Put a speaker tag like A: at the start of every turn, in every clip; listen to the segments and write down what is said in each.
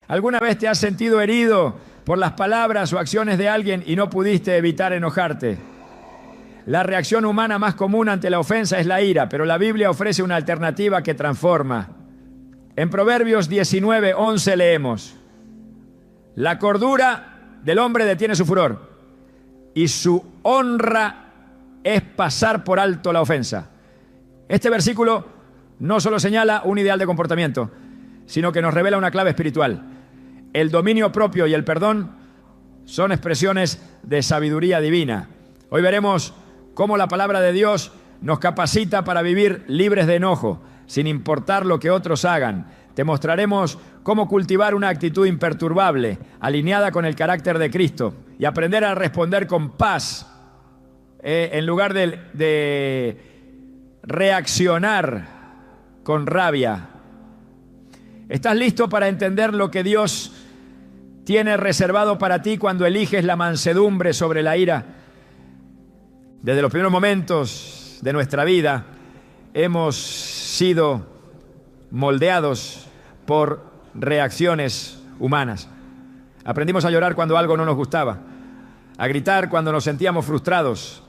A: ¿Alguna vez te has sentido herido por las palabras o acciones de alguien y no pudiste evitar enojarte? La reacción humana más común ante la ofensa es la ira, pero la Biblia ofrece una alternativa que transforma. En Proverbios 19:11 leemos: la cordura del hombre detiene su furor, y su honra es pasar por alto la ofensa. Este versículo no solo señala un ideal de comportamiento, sino que nos revela una clave espiritual. El dominio propio y el perdón son expresiones de sabiduría divina. Hoy veremos cómo la palabra de Dios nos capacita para vivir libres de enojo, sin importar lo que otros hagan. Te mostraremos cómo cultivar una actitud imperturbable, alineada con el carácter de Cristo, y aprender a responder con paz, en lugar de reaccionar con rabia. ¿Estás listo para entender lo que Dios tiene reservado para ti cuando eliges la mansedumbre sobre la ira? Desde los primeros momentos de nuestra vida hemos sido moldeados por reacciones humanas. Aprendimos a llorar cuando algo no nos gustaba, a gritar cuando nos sentíamos frustrados,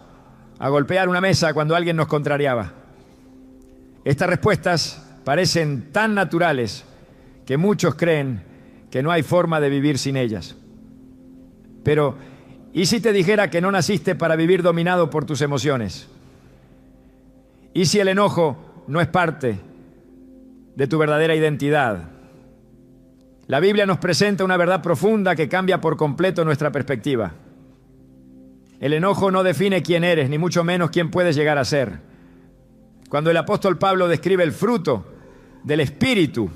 A: a golpear una mesa cuando alguien nos contrariaba. Estas respuestas parecen tan naturales que muchos creen que no hay forma de vivir sin ellas. Pero, ¿y si te dijera que no naciste para vivir dominado por tus emociones? ¿Y si el enojo no es parte de tu verdadera identidad? La Biblia nos presenta una verdad profunda que cambia por completo nuestra perspectiva. El enojo no define quién eres, ni mucho menos quién puedes llegar a ser. Cuando el apóstol Pablo describe el fruto del Espíritu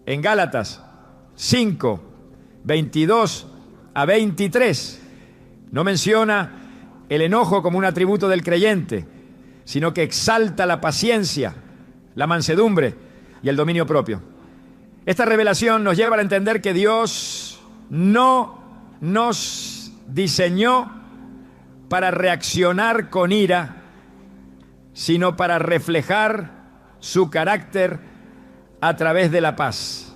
A: en Gálatas 5, 22 a 23, no menciona el enojo como un atributo del creyente, sino que exalta la paciencia, la mansedumbre y el dominio propio. Esta revelación nos lleva a entender que Dios no nos diseñó para reaccionar con ira, sino para reflejar su carácter a través de la paz.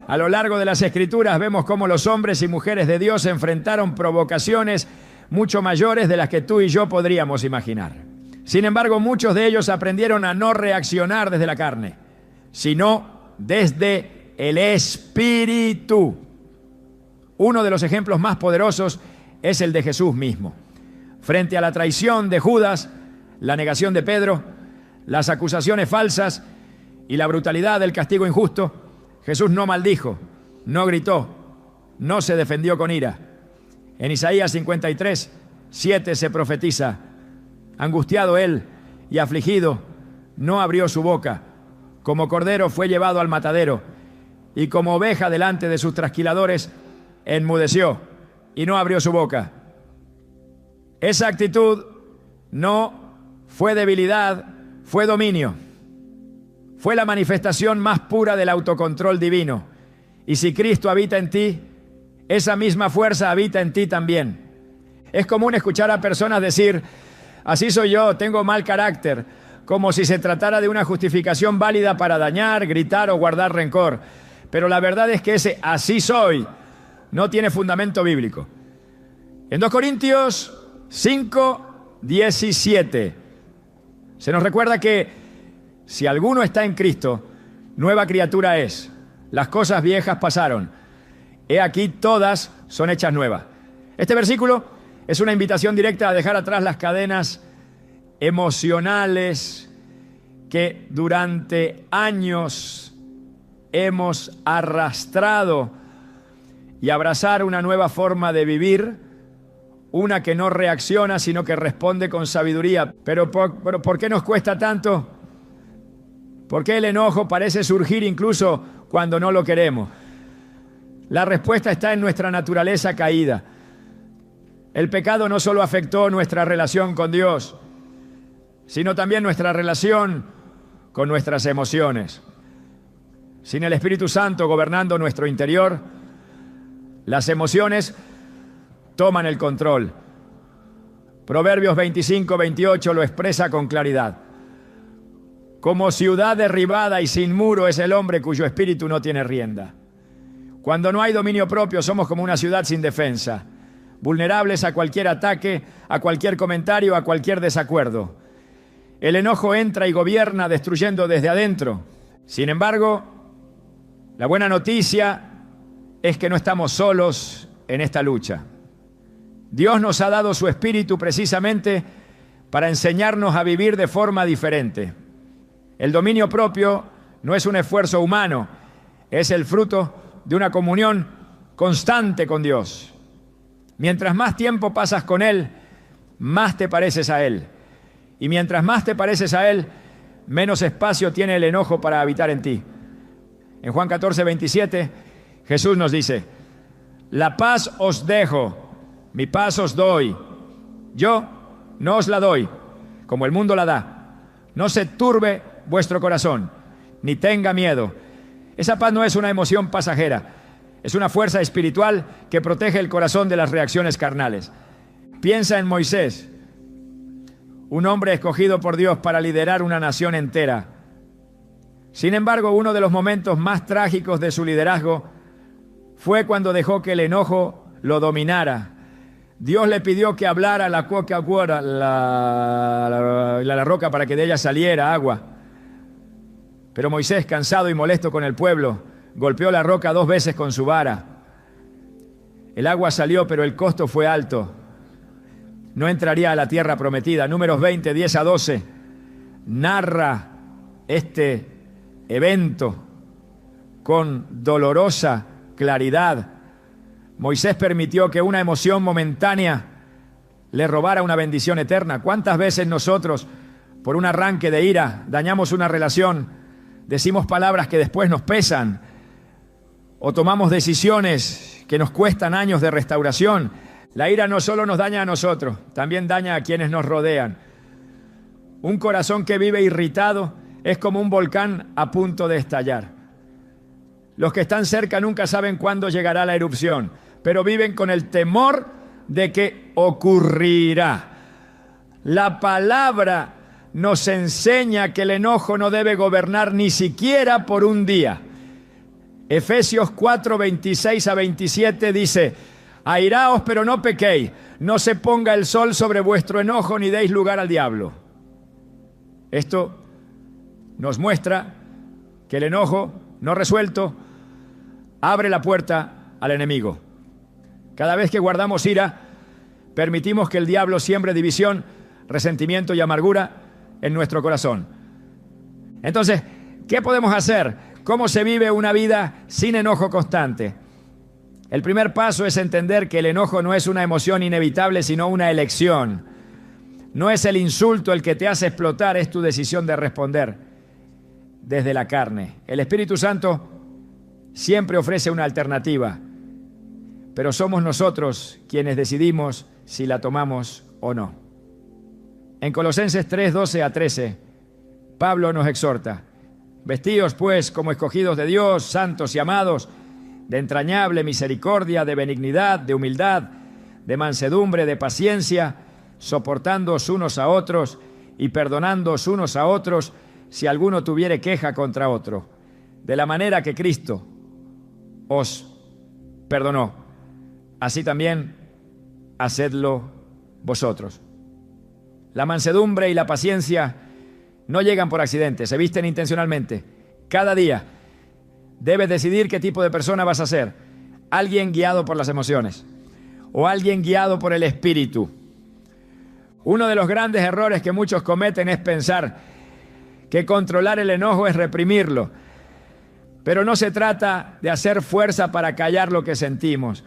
A: A lo largo de las Escrituras vemos cómo los hombres y mujeres de Dios enfrentaron provocaciones mucho mayores de las que tú y yo podríamos imaginar. Sin embargo, muchos de ellos aprendieron a no reaccionar desde la carne, sino desde el Espíritu. Uno de los ejemplos más poderosos es el de Jesús mismo. Frente a la traición de Judas, la negación de Pedro, las acusaciones falsas y la brutalidad del castigo injusto, Jesús no maldijo, no gritó, no se defendió con ira. En Isaías 53, 7 se profetiza: angustiado él y afligido, no abrió su boca. Como cordero fue llevado al matadero, y como oveja delante de sus trasquiladores, enmudeció y no abrió su boca. Esa actitud no fue debilidad, fue dominio. Fue la manifestación más pura del autocontrol divino. Y si Cristo habita en ti, esa misma fuerza habita en ti también. Es común escuchar a personas decir: así soy yo, tengo mal carácter, como si se tratara de una justificación válida para dañar, gritar o guardar rencor. Pero la verdad es que ese así soy no tiene fundamento bíblico. En 2 Corintios 5, 17 se nos recuerda que si alguno está en Cristo, nueva criatura es. Las cosas viejas pasaron, he aquí todas son hechas nuevas. Este versículo es una invitación directa a dejar atrás las cadenas emocionales que durante años hemos arrastrado y abrazar una nueva forma de vivir, una que no reacciona sino que responde con sabiduría. Pero ¿por qué nos cuesta tanto? ¿Por qué el enojo parece surgir incluso cuando no lo queremos? La respuesta está en nuestra naturaleza caída. El pecado no solo afectó nuestra relación con Dios, sino también nuestra relación con nuestras emociones. Sin el Espíritu Santo gobernando nuestro interior, las emociones toman el control. Proverbios 25, 28 lo expresa con claridad. Como ciudad derribada y sin muro es el hombre cuyo espíritu no tiene rienda. Cuando no hay dominio propio, somos como una ciudad sin defensa, vulnerables a cualquier ataque, a cualquier comentario, a cualquier desacuerdo. El enojo entra y gobierna destruyendo desde adentro. Sin embargo, la buena noticia es que no estamos solos en esta lucha. Dios nos ha dado su Espíritu precisamente para enseñarnos a vivir de forma diferente. El dominio propio no es un esfuerzo humano, es el fruto de una comunión constante con Dios. Mientras más tiempo pasas con Él, más te pareces a Él. Y mientras más te pareces a Él, menos espacio tiene el enojo para habitar en ti. En Juan 14, 27, Jesús nos dice: la paz os dejo, mi paz os doy. Yo no os la doy, como el mundo la da. No se turbe vuestro corazón, ni tenga miedo. Esa paz no es una emoción pasajera, es una fuerza espiritual que protege el corazón de las reacciones carnales. Piensa en Moisés, un hombre escogido por Dios para liderar una nación entera. Sin embargo, uno de los momentos más trágicos de su liderazgo fue cuando dejó que el enojo lo dominara. Dios le pidió que hablara la roca para que de ella saliera agua. Pero Moisés, cansado y molesto con el pueblo, golpeó la roca 2 veces con su vara. El agua salió, pero el costo fue alto. No entraría a la tierra prometida. Números 20, 10 a 12, narra este evento con dolorosa claridad. Moisés permitió que una emoción momentánea le robara una bendición eterna. ¿Cuántas veces nosotros, por un arranque de ira, dañamos una relación, decimos palabras que después nos pesan, o tomamos decisiones que nos cuestan años de restauración? La ira no solo nos daña a nosotros, también daña a quienes nos rodean. Un corazón que vive irritado es como un volcán a punto de estallar. Los que están cerca nunca saben cuándo llegará la erupción, pero viven con el temor de que ocurrirá. La palabra nos enseña que el enojo no debe gobernar ni siquiera por un día. Efesios 4, 26 a 27 dice: airaos, pero no pequéis, no se ponga el sol sobre vuestro enojo, ni deis lugar al diablo. Esto nos muestra que el enojo no resuelto abre la puerta al enemigo. Cada vez que guardamos ira, permitimos que el diablo siembre división, resentimiento y amargura en nuestro corazón. Entonces, ¿qué podemos hacer? ¿Cómo se vive una vida sin enojo constante? El primer paso es entender que el enojo no es una emoción inevitable, sino una elección. No es el insulto el que te hace explotar, es tu decisión de responder desde la carne. El Espíritu Santo siempre ofrece una alternativa, pero somos nosotros quienes decidimos si la tomamos o no. En Colosenses 3, 12 a 13, Pablo nos exhorta: vestíos pues como escogidos de Dios, santos y amados, de entrañable misericordia, de benignidad, de humildad, de mansedumbre, de paciencia, soportándoos unos a otros y perdonándoos unos a otros si alguno tuviere queja contra otro, de la manera que Cristo os perdonó, así también hacedlo vosotros. La mansedumbre y la paciencia no llegan por accidente, se visten intencionalmente. Cada día debes decidir qué tipo de persona vas a ser: alguien guiado por las emociones o alguien guiado por el Espíritu. Uno de los grandes errores que muchos cometen es pensar que controlar el enojo es reprimirlo. Pero no se trata de hacer fuerza para callar lo que sentimos.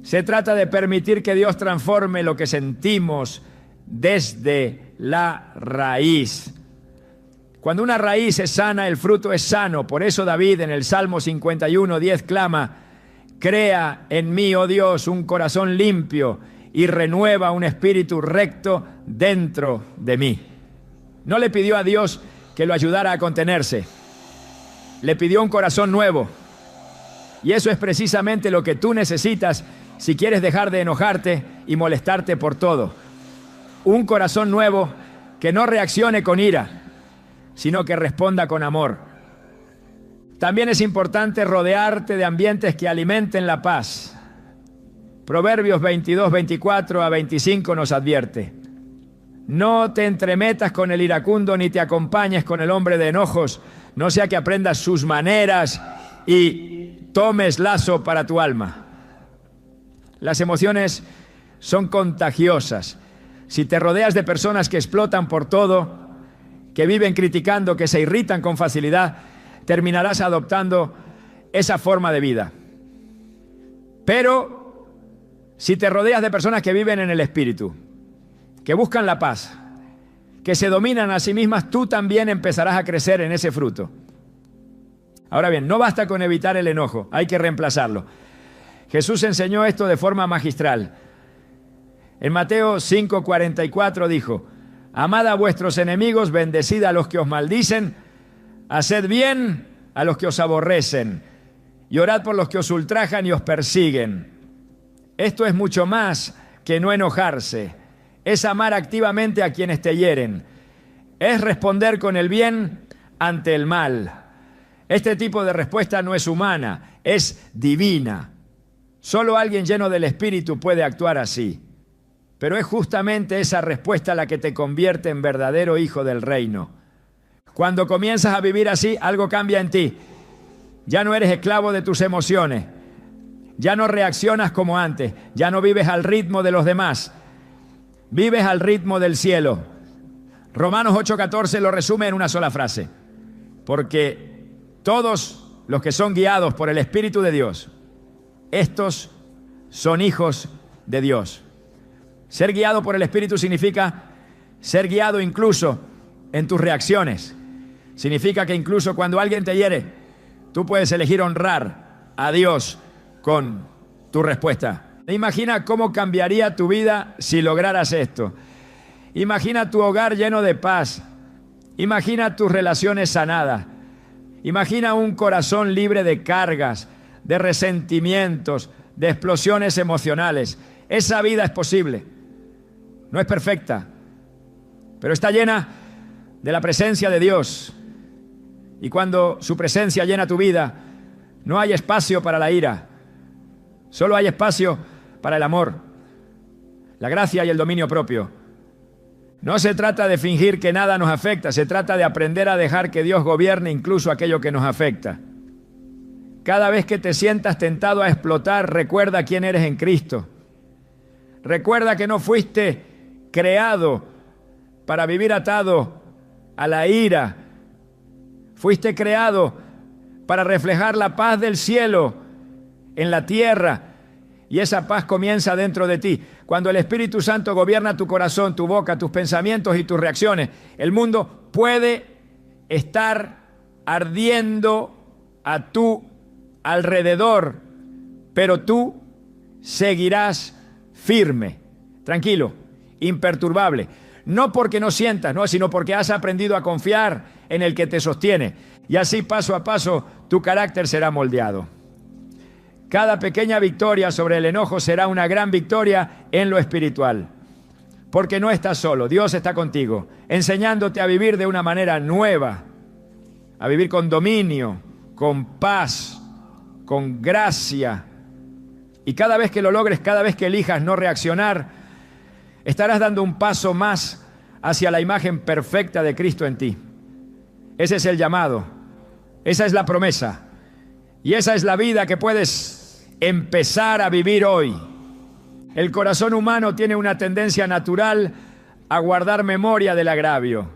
A: Se trata de permitir que Dios transforme lo que sentimos desde la raíz. Cuando una raíz es sana, el fruto es sano. Por eso David en el Salmo 51, 10 clama: crea en mí, oh Dios, un corazón limpio y renueva un espíritu recto dentro de mí. No le pidió a Dios que lo ayudara a contenerse. Le pidió un corazón nuevo. Y eso es precisamente lo que tú necesitas si quieres dejar de enojarte y molestarte por todo. Un corazón nuevo que no reaccione con ira, sino que responda con amor. También es importante rodearte de ambientes que alimenten la paz. Proverbios 22, 24 a 25 nos advierte: no te entremetas con el iracundo, ni te acompañes con el hombre de enojos, no sea que aprendas sus maneras y tomes lazo para tu alma. Las emociones son contagiosas. Si te rodeas de personas que explotan por todo, que viven criticando, que se irritan con facilidad, terminarás adoptando esa forma de vida. Pero si te rodeas de personas que viven en el Espíritu, que buscan la paz, que se dominan a sí mismas, tú también empezarás a crecer en ese fruto. Ahora bien, no basta con evitar el enojo, hay que reemplazarlo. Jesús enseñó esto de forma magistral. En Mateo 5:44 dijo: amad a vuestros enemigos, bendecid a los que os maldicen, haced bien a los que os aborrecen, y orad por los que os ultrajan y os persiguen. Esto es mucho más que no enojarse. Es amar activamente a quienes te hieren. Es responder con el bien ante el mal. Este tipo de respuesta no es humana, es divina. Solo alguien lleno del Espíritu puede actuar así. Pero es justamente esa respuesta la que te convierte en verdadero hijo del reino. Cuando comienzas a vivir así, algo cambia en ti. Ya no eres esclavo de tus emociones. Ya no reaccionas como antes. Ya no vives al ritmo de los demás. Vives al ritmo del cielo. Romanos 8:14 lo resume en una sola frase: porque todos los que son guiados por el Espíritu de Dios, estos son hijos de Dios. Ser guiado por el Espíritu significa ser guiado incluso en tus reacciones. Significa que incluso cuando alguien te hiere, tú puedes elegir honrar a Dios con tu respuesta. Imagina cómo cambiaría tu vida si lograras esto. Imagina tu hogar lleno de paz. Imagina tus relaciones sanadas. Imagina un corazón libre de cargas, de resentimientos, de explosiones emocionales. Esa vida es posible. No es perfecta, pero está llena de la presencia de Dios. Y cuando su presencia llena tu vida, no hay espacio para la ira. Solo hay espacio para el amor, la gracia y el dominio propio. No se trata de fingir que nada nos afecta, se trata de aprender a dejar que Dios gobierne incluso aquello que nos afecta. Cada vez que te sientas tentado a explotar, recuerda quién eres en Cristo. Recuerda que no fuiste creado para vivir atado a la ira. Fuiste creado para reflejar la paz del cielo en la tierra, y esa paz comienza dentro de ti. Cuando el Espíritu Santo gobierna tu corazón, tu boca, tus pensamientos y tus reacciones, el mundo puede estar ardiendo a tu alrededor, pero tú seguirás firme, tranquilo, imperturbable. No porque no sientas, no, sino porque has aprendido a confiar en el que te sostiene. Y así, paso a paso, tu carácter será moldeado. Cada pequeña victoria sobre el enojo será una gran victoria en lo espiritual. Porque no estás solo, Dios está contigo, enseñándote a vivir de una manera nueva, a vivir con dominio, con paz, con gracia. Y cada vez que lo logres, cada vez que elijas no reaccionar, estarás dando un paso más hacia la imagen perfecta de Cristo en ti. Ese es el llamado, esa es la promesa, y esa es la vida que puedes empezar a vivir hoy. El corazón humano tiene una tendencia natural a guardar memoria del agravio.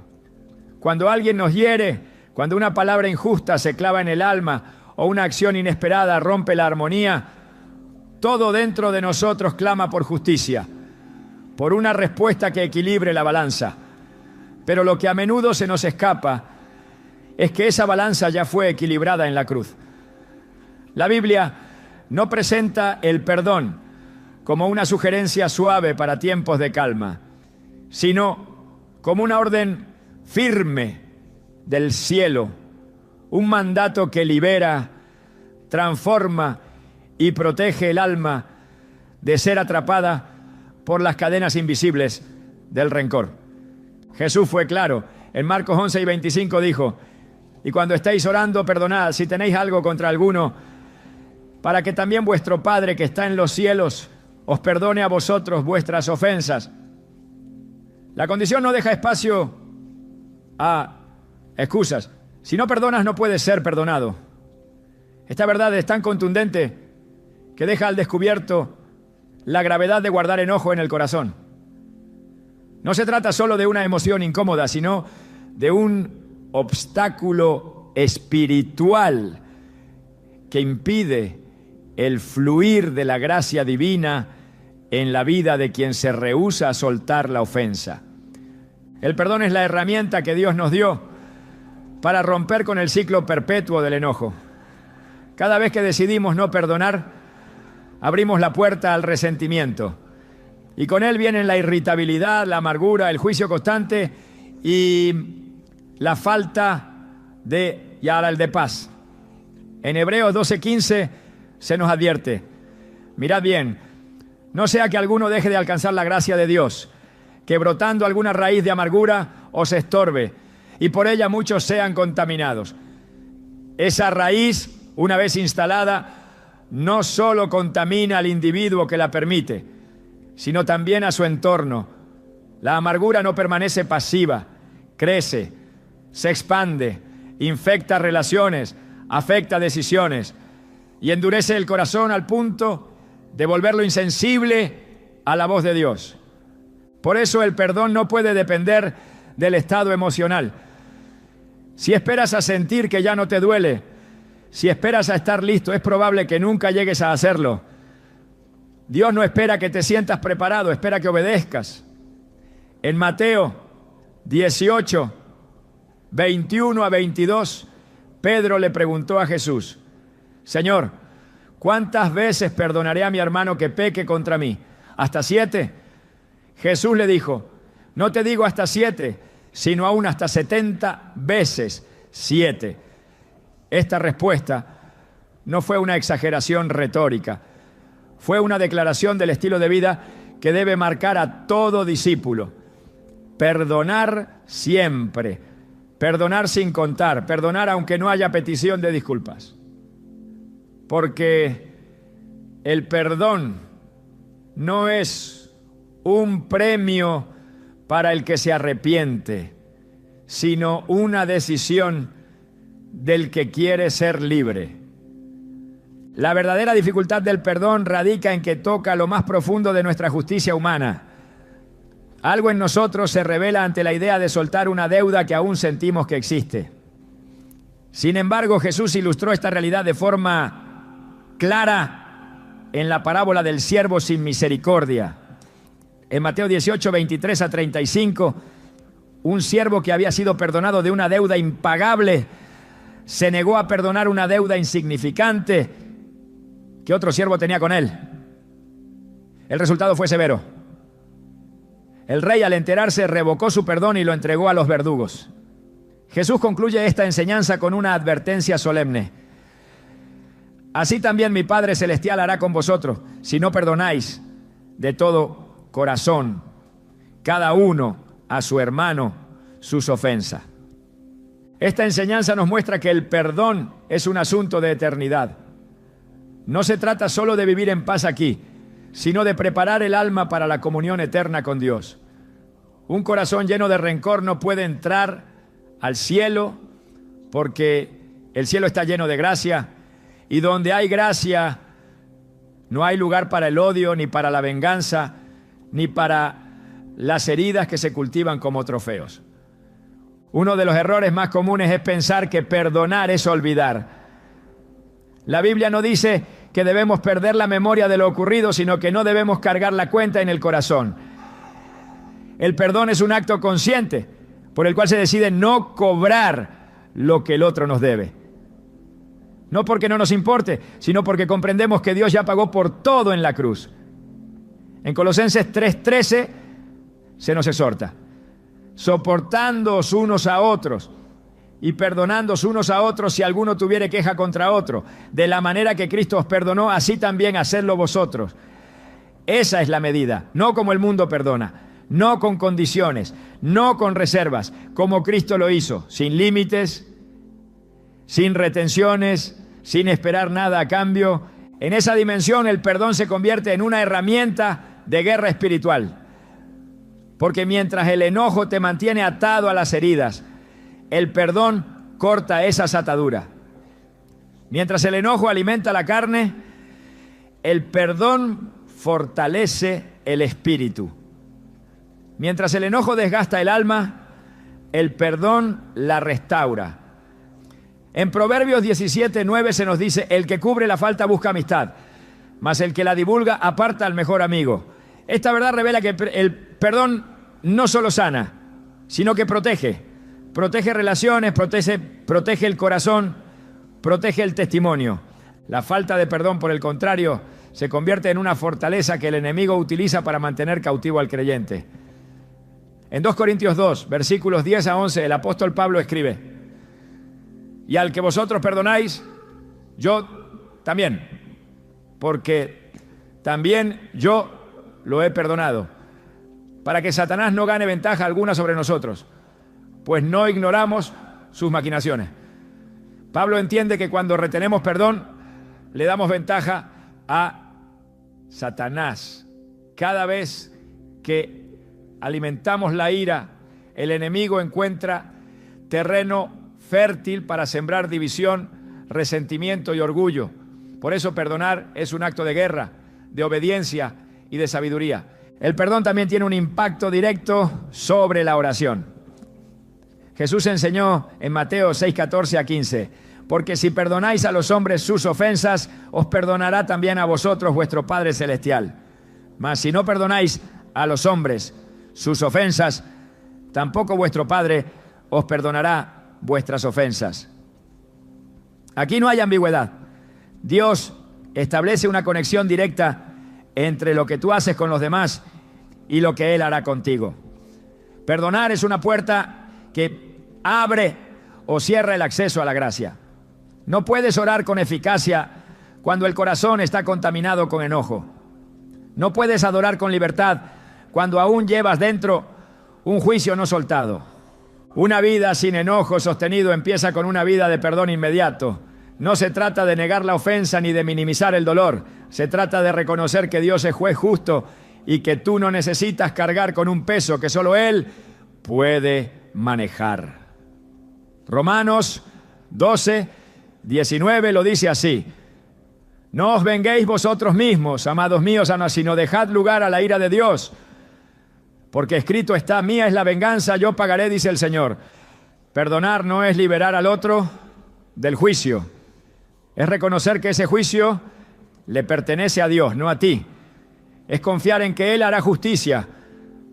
A: Cuando alguien nos hiere, cuando una palabra injusta se clava en el alma o una acción inesperada rompe la armonía, todo dentro de nosotros clama por justicia, por una respuesta que equilibre la balanza. Pero lo que a menudo se nos escapa es que esa balanza ya fue equilibrada en la cruz. La Biblia no presenta el perdón como una sugerencia suave para tiempos de calma, sino como una orden firme del cielo, un mandato que libera, transforma y protege el alma de ser atrapada por las cadenas invisibles del rencor. Jesús fue claro. En Marcos 11:25 dijo: Y cuando estéis orando, perdonad si tenéis algo contra alguno, para que también vuestro Padre que está en los cielos os perdone a vosotros vuestras ofensas. La condición no deja espacio a excusas. Si no perdonas, no puedes ser perdonado. Esta verdad es tan contundente que deja al descubierto la gravedad de guardar enojo en el corazón. No se trata solo de una emoción incómoda, sino de un obstáculo espiritual que impide el fluir de la gracia divina en la vida de quien se rehúsa a soltar la ofensa. El perdón es la herramienta que Dios nos dio para romper con el ciclo perpetuo del enojo. Cada vez que decidimos no perdonar, abrimos la puerta al resentimiento. Y con él vienen la irritabilidad, la amargura, el juicio constante y la falta de paz. En Hebreos 12:15 se nos advierte: mirad bien, no sea que alguno deje de alcanzar la gracia de Dios, que brotando alguna raíz de amargura os estorbe, y por ella muchos sean contaminados. Esa raíz, una vez instalada, no solo contamina al individuo que la permite, sino también a su entorno. La amargura no permanece pasiva, crece, se expande, infecta relaciones, afecta decisiones y endurece el corazón al punto de volverlo insensible a la voz de Dios. Por eso el perdón no puede depender del estado emocional. Si esperas a sentir que ya no te duele, si esperas a estar listo, es probable que nunca llegues a hacerlo. Dios no espera que te sientas preparado, espera que obedezcas. En Mateo 18, 21 a 22, Pedro le preguntó a Jesús: Señor, ¿cuántas veces perdonaré a mi hermano que peque contra mí? ¿Hasta 7? Jesús le dijo: no te digo hasta 7, sino aún hasta 70 veces 7. Esta respuesta no fue una exageración retórica, fue una declaración del estilo de vida que debe marcar a todo discípulo. Perdonar siempre, perdonar sin contar, perdonar aunque no haya petición de disculpas. Porque el perdón no es un premio para el que se arrepiente, sino una decisión del que quiere ser libre. La verdadera dificultad del perdón radica en que toca lo más profundo de nuestra justicia humana. Algo en nosotros se revela ante la idea de soltar una deuda que aún sentimos que existe. Sin embargo, Jesús ilustró esta realidad de forma clara en la parábola del siervo sin misericordia. En Mateo 18, 23 a 35, un siervo que había sido perdonado de una deuda impagable se negó a perdonar una deuda insignificante que otro siervo tenía con él. El resultado fue severo. El rey, al enterarse, revocó su perdón y lo entregó a los verdugos. Jesús concluye esta enseñanza con una advertencia solemne: así también mi Padre Celestial hará con vosotros, si no perdonáis de todo corazón, cada uno a su hermano, sus ofensas. Esta enseñanza nos muestra que el perdón es un asunto de eternidad. No se trata solo de vivir en paz aquí, sino de preparar el alma para la comunión eterna con Dios. Un corazón lleno de rencor no puede entrar al cielo, porque el cielo está lleno de gracia, y donde hay gracia no hay lugar para el odio, ni para la venganza, ni para las heridas que se cultivan como trofeos. Uno de los errores más comunes es pensar que perdonar es olvidar. La Biblia no dice que debemos perder la memoria de lo ocurrido, sino que no debemos cargar la cuenta en el corazón. El perdón es un acto consciente por el cual se decide no cobrar lo que el otro nos debe. No porque no nos importe, sino porque comprendemos que Dios ya pagó por todo en la cruz. En Colosenses 3:13 se nos exhorta: soportándoos unos a otros y perdonándoos unos a otros si alguno tuviere queja contra otro. De la manera que Cristo os perdonó, así también hacedlo vosotros. Esa es la medida, no como el mundo perdona, no con condiciones, no con reservas, como Cristo lo hizo, sin límites sin retenciones, sin esperar nada a cambio. En esa dimensión el perdón se convierte en una herramienta de guerra espiritual. Porque mientras el enojo te mantiene atado a las heridas, el perdón corta esas ataduras. Mientras el enojo alimenta la carne, el perdón fortalece el espíritu. Mientras el enojo desgasta el alma, el perdón la restaura. En Proverbios 17:9 se nos dice: el que cubre la falta busca amistad, mas el que la divulga aparta al mejor amigo. Esta verdad revela que el perdón no solo sana, sino que protege. Protege relaciones, protege el corazón, protege el testimonio. La falta de perdón, por el contrario, se convierte en una fortaleza que el enemigo utiliza para mantener cautivo al creyente. En 2 Corintios 2, versículos 10 a 11, el apóstol Pablo escribe: y al que vosotros perdonáis, yo también, porque también yo lo he perdonado, para que Satanás no gane ventaja alguna sobre nosotros, pues no ignoramos sus maquinaciones. Pablo entiende que cuando retenemos perdón, le damos ventaja a Satanás. Cada vez que alimentamos la ira, el enemigo encuentra terreno fértil para sembrar división, resentimiento y orgullo. Por eso perdonar es un acto de guerra, de obediencia y de sabiduría. El perdón también tiene un impacto directo sobre la oración. Jesús enseñó en Mateo 6:14 a 15: porque si perdonáis a los hombres sus ofensas, os perdonará también a vosotros vuestro Padre Celestial. Mas si no perdonáis a los hombres sus ofensas, tampoco vuestro Padre os perdonará vuestras ofensas. Aquí no hay ambigüedad. Dios establece una conexión directa entre lo que tú haces con los demás y lo que Él hará contigo. Perdonar es una puerta que abre o cierra el acceso a la gracia. No puedes orar con eficacia cuando el corazón está contaminado con enojo. No puedes adorar con libertad cuando aún llevas dentro un juicio no soltado. Una vida sin enojo sostenido empieza con una vida de perdón inmediato. No se trata de negar la ofensa ni de minimizar el dolor. Se trata de reconocer que Dios es juez justo y que tú no necesitas cargar con un peso que solo Él puede manejar. Romanos 12:19 lo dice así: no os venguéis vosotros mismos, amados míos, sino dejad lugar a la ira de Dios. Porque escrito está: mía es la venganza, yo pagaré, dice el Señor. Perdonar no es liberar al otro del juicio. Es reconocer que ese juicio le pertenece a Dios, no a ti. Es confiar en que Él hará justicia,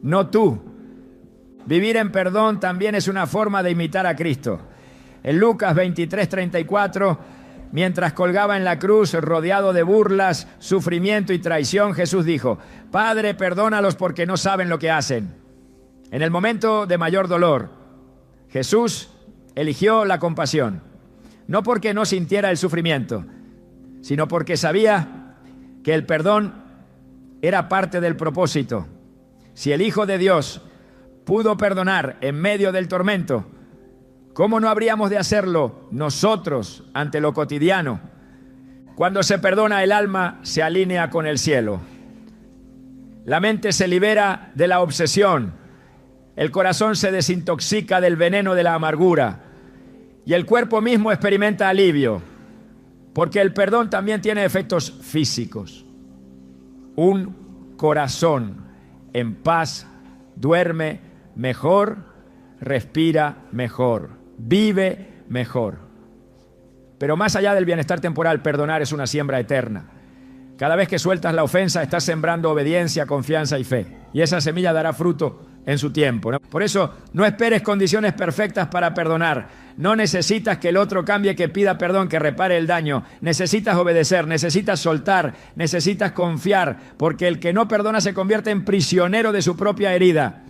A: no tú. Vivir en perdón también es una forma de imitar a Cristo. En Lucas 23:34, mientras colgaba en la cruz, rodeado de burlas, sufrimiento y traición, Jesús dijo: Padre, perdónalos porque no saben lo que hacen. En el momento de mayor dolor, Jesús eligió la compasión. No porque no sintiera el sufrimiento, sino porque sabía que el perdón era parte del propósito. Si el Hijo de Dios pudo perdonar en medio del tormento, ¿cómo no habríamos de hacerlo nosotros ante lo cotidiano? Cuando se perdona, el alma se alinea con el cielo. La mente se libera de la obsesión. El corazón se desintoxica del veneno de la amargura. Y el cuerpo mismo experimenta alivio. Porque el perdón también tiene efectos físicos. Un corazón en paz duerme mejor, respira mejor, vive mejor. Pero más allá del bienestar temporal, perdonar es una siembra eterna. Cada vez que sueltas la ofensa, estás sembrando obediencia, confianza y fe. Y esa semilla dará fruto en su tiempo, ¿no? Por eso, no esperes condiciones perfectas para perdonar. No necesitas que el otro cambie, que pida perdón, que repare el daño. Necesitas obedecer, necesitas soltar, necesitas confiar, porque el que no perdona se convierte en prisionero de su propia herida.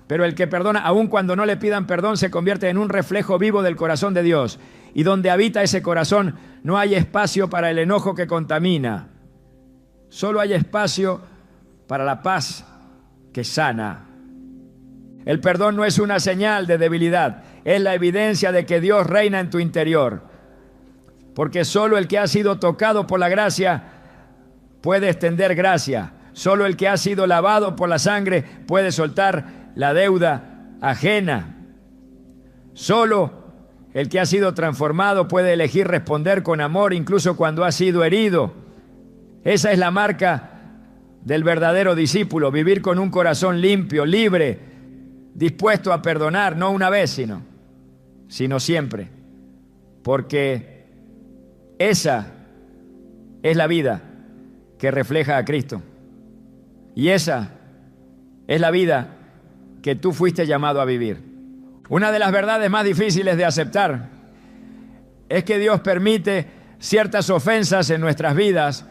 A: Pero el que perdona, aun cuando no le pidan perdón, se convierte en un reflejo vivo del corazón de Dios. Y donde habita ese corazón, no hay espacio para el enojo que contamina. Solo hay espacio para la paz que sana. El perdón no es una señal de debilidad, es la evidencia de que Dios reina en tu interior. porque solo el que ha sido tocado por la gracia puede extender gracia. Solo el que ha sido lavado por la sangre puede soltar la deuda ajena. Solo el que ha sido transformado puede elegir responder con amor incluso cuando ha sido herido. Esa es la marca del verdadero discípulo, vivir con un corazón limpio, libre, dispuesto a perdonar, no una vez, sino siempre. Porque esa es la vida que refleja a Cristo. Y esa es la vida que tú fuiste llamado a vivir. Una de las verdades más difíciles de aceptar es que Dios permite ciertas ofensas en nuestras vidas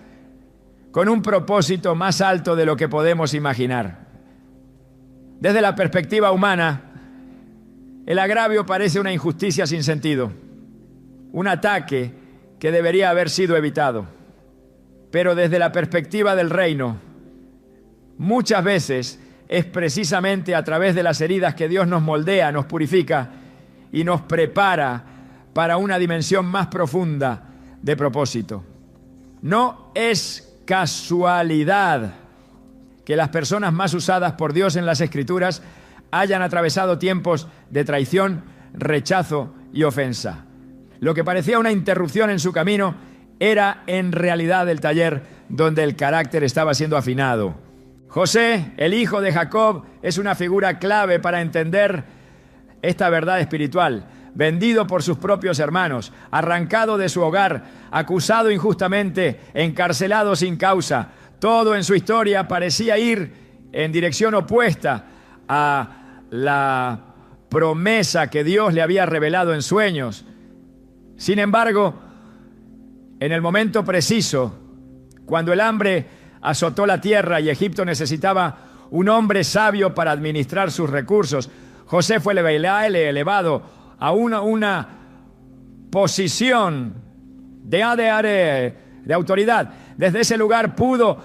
A: con un propósito más alto de lo que podemos imaginar. Desde la perspectiva humana, el agravio parece una injusticia sin sentido, un ataque que debería haber sido evitado. Pero desde la perspectiva del reino, muchas veces es precisamente a través de las heridas que Dios nos moldea, nos purifica y nos prepara para una dimensión más profunda de propósito. No es casualidad que las personas más usadas por Dios en las Escrituras hayan atravesado tiempos de traición, rechazo y ofensa. Lo que parecía una interrupción en su camino era en realidad el taller donde el carácter estaba siendo afinado. José, el hijo de Jacob, es una figura clave para entender esta verdad espiritual. Vendido por sus propios hermanos, arrancado de su hogar, acusado injustamente, encarcelado sin causa. Todo en su historia parecía ir en dirección opuesta a la promesa que Dios le había revelado en sueños. Sin embargo, en el momento preciso, cuando el hambre azotó la tierra y Egipto necesitaba un hombre sabio para administrar sus recursos, José fue elevado a una posición de autoridad. Desde ese lugar pudo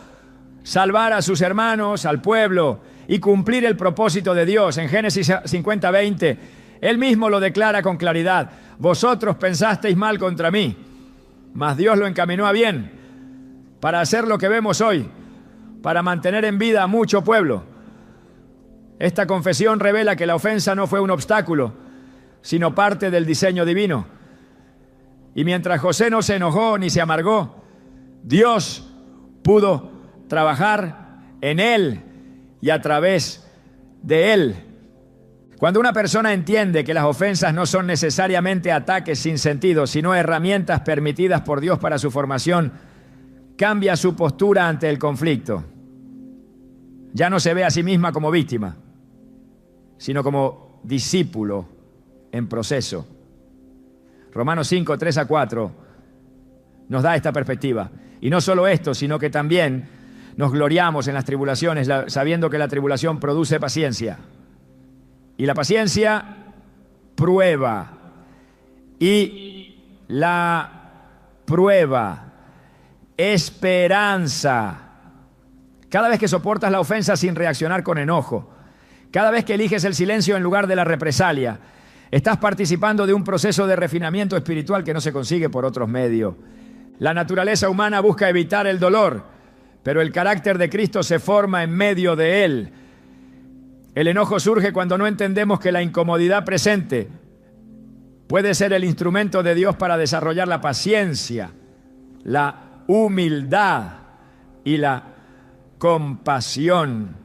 A: salvar a sus hermanos, al pueblo, y cumplir el propósito de Dios. En Génesis 50:20, él mismo lo declara con claridad: vosotros pensasteis mal contra mí, mas Dios lo encaminó a bien, para hacer lo que vemos hoy, para mantener en vida a mucho pueblo. Esta confesión revela que la ofensa no fue un obstáculo, sino parte del diseño divino. Y mientras José no se enojó ni se amargó, Dios pudo trabajar en él y a través de él. Cuando una persona entiende que las ofensas no son necesariamente ataques sin sentido, sino herramientas permitidas por Dios para su formación, cambia su postura ante el conflicto. Ya no se ve a sí misma como víctima, sino como discípulo en proceso. Romanos 5:3-4 nos da esta perspectiva. Y no solo esto, sino que también nos gloriamos en las tribulaciones, sabiendo que la tribulación produce paciencia. Y la paciencia prueba. Y la prueba, esperanza. Cada vez que soportas la ofensa sin reaccionar con enojo, cada vez que eliges el silencio en lugar de la represalia, estás participando de un proceso de refinamiento espiritual que no se consigue por otros medios. La naturaleza humana busca evitar el dolor, pero el carácter de Cristo se forma en medio de él. El enojo surge cuando no entendemos que la incomodidad presente puede ser el instrumento de Dios para desarrollar la paciencia, la humildad y la compasión.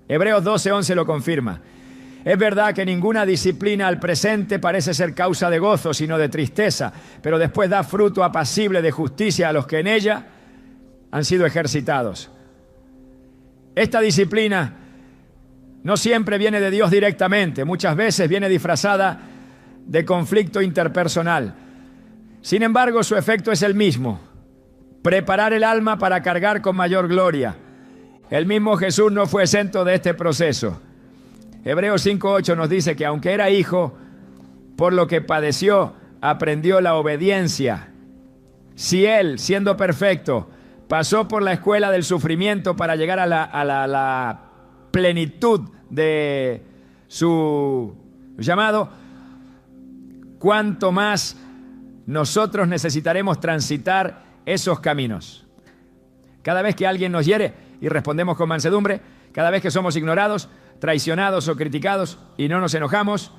A: Hebreos 12:11 lo confirma. Es verdad que ninguna disciplina al presente parece ser causa de gozo, sino de tristeza, pero después da fruto apacible de justicia a los que en ella han sido ejercitados. Esta disciplina no siempre viene de Dios directamente, muchas veces viene disfrazada de conflicto interpersonal. Sin embargo, su efecto es el mismo: preparar el alma para cargar con mayor gloria. El mismo Jesús no fue exento de este proceso. Hebreos 5:8 nos dice que aunque era hijo, por lo que padeció, aprendió la obediencia. Si él, siendo perfecto, pasó por la escuela del sufrimiento para llegar a la plenitud de su llamado, ¿cuánto más nosotros necesitaremos transitar esos caminos. Cada vez que alguien nos hiere y respondemos con mansedumbre, cada vez que somos ignorados, traicionados o criticados y no nos enojamos,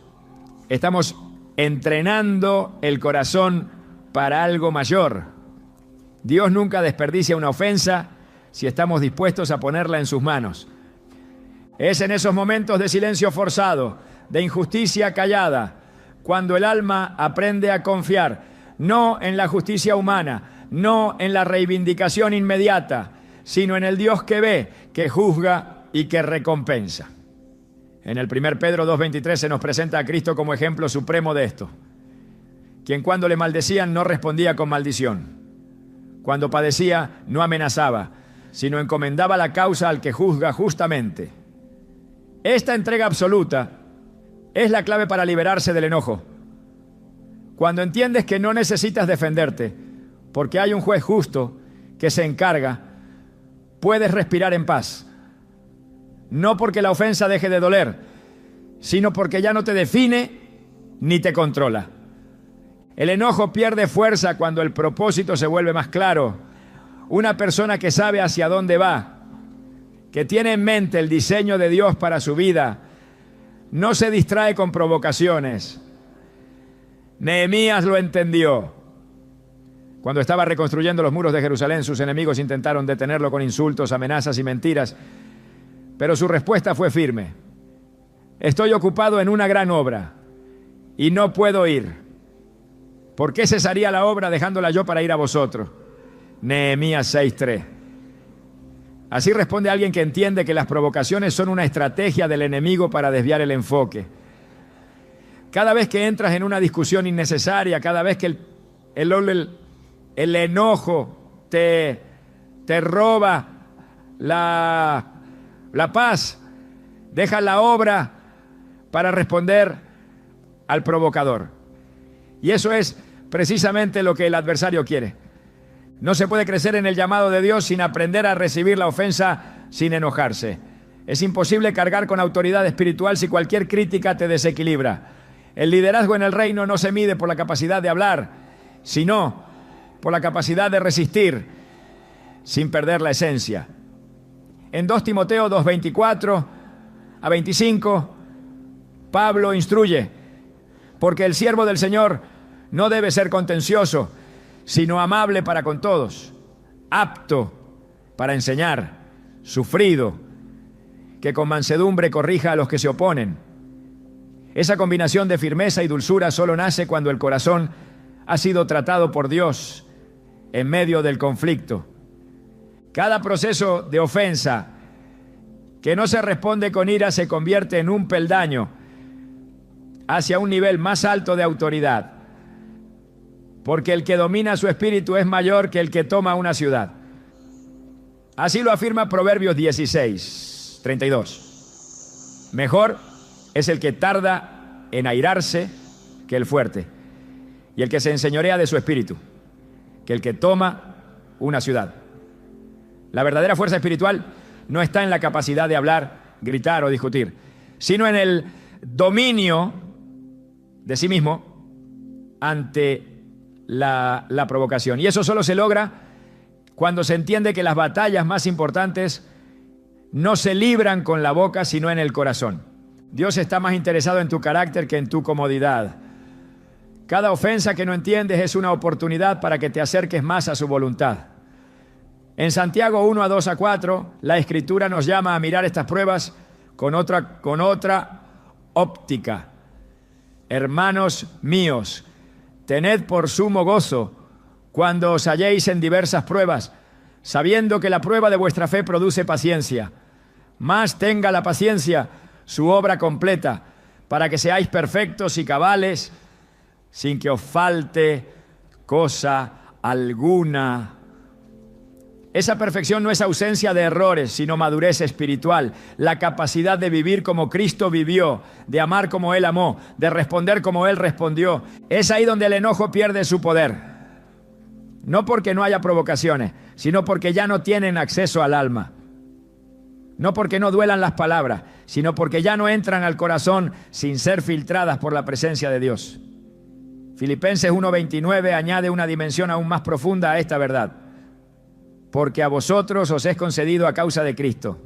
A: estamos entrenando el corazón para algo mayor. Dios nunca desperdicia una ofensa si estamos dispuestos a ponerla en sus manos. Es en esos momentos de silencio forzado, de injusticia callada, cuando el alma aprende a confiar, no en la justicia humana, no en la reivindicación inmediata, sino en el Dios que ve, que juzga y que recompensa. En el 1 Pedro 2:23 se nos presenta a Cristo como ejemplo supremo de esto, quien cuando le maldecían no respondía con maldición, cuando padecía no amenazaba, sino encomendaba la causa al que juzga justamente. Esta entrega absoluta es la clave para liberarse del enojo. Cuando entiendes que no necesitas defenderte, porque hay un juez justo que se encarga, puedes respirar en paz. No porque la ofensa deje de doler, sino porque ya no te define ni te controla. El enojo pierde fuerza cuando el propósito se vuelve más claro. Una persona que sabe hacia dónde va, que tiene en mente el diseño de Dios para su vida, no se distrae con provocaciones. Nehemías lo entendió. Cuando estaba reconstruyendo los muros de Jerusalén, sus enemigos intentaron detenerlo con insultos, amenazas y mentiras, pero su respuesta fue firme. Estoy ocupado en una gran obra y no puedo ir. ¿Por qué cesaría la obra dejándola yo para ir a vosotros? Nehemías 6:3. Así responde alguien que entiende que las provocaciones son una estrategia del enemigo para desviar el enfoque. Cada vez que entras en una discusión innecesaria, cada vez que el enojo te roba la paz, deja la obra para responder al provocador. Y eso es precisamente lo que el adversario quiere. No se puede crecer en el llamado de Dios sin aprender a recibir la ofensa sin enojarse. Es imposible cargar con autoridad espiritual si cualquier crítica te desequilibra. El liderazgo en el reino no se mide por la capacidad de hablar, sino por la capacidad de resistir sin perder la esencia. En 2 Timoteo 2:24 a 25, Pablo instruye, porque el siervo del Señor no debe ser contencioso, sino amable para con todos, apto para enseñar, sufrido, que con mansedumbre corrija a los que se oponen. Esa combinación de firmeza y dulzura solo nace cuando el corazón ha sido tratado por Dios en medio del conflicto. Cada proceso de ofensa que no se responde con ira se convierte en un peldaño hacia un nivel más alto de autoridad, porque el que domina su espíritu es mayor que el que toma una ciudad. Así lo afirma Proverbios 16:32. Mejor es el que tarda en airarse que el fuerte, y el que se enseñorea de su espíritu, que el que toma una ciudad. La verdadera fuerza espiritual no está en la capacidad de hablar, gritar o discutir, sino en el dominio de sí mismo ante la provocación. Y eso solo se logra cuando se entiende que las batallas más importantes no se libran con la boca, sino en el corazón. Dios está más interesado en tu carácter que en tu comodidad. Cada ofensa que no entiendes es una oportunidad para que te acerques más a su voluntad. En Santiago 1:2-4, la Escritura nos llama a mirar estas pruebas con otra óptica. Hermanos míos, tened por sumo gozo cuando os halléis en diversas pruebas, sabiendo que la prueba de vuestra fe produce paciencia. Mas tenga la paciencia su obra completa, para que seáis perfectos y cabales, sin que os falte cosa alguna. Esa perfección no es ausencia de errores, sino madurez espiritual, la capacidad de vivir como Cristo vivió, de amar como Él amó, de responder como Él respondió. Es ahí donde el enojo pierde su poder. No porque no haya provocaciones, sino porque ya no tienen acceso al alma. No porque no duelan las palabras, sino porque ya no entran al corazón sin ser filtradas por la presencia de Dios. Filipenses 1:29 añade una dimensión aún más profunda a esta verdad. Porque a vosotros os es concedido a causa de Cristo,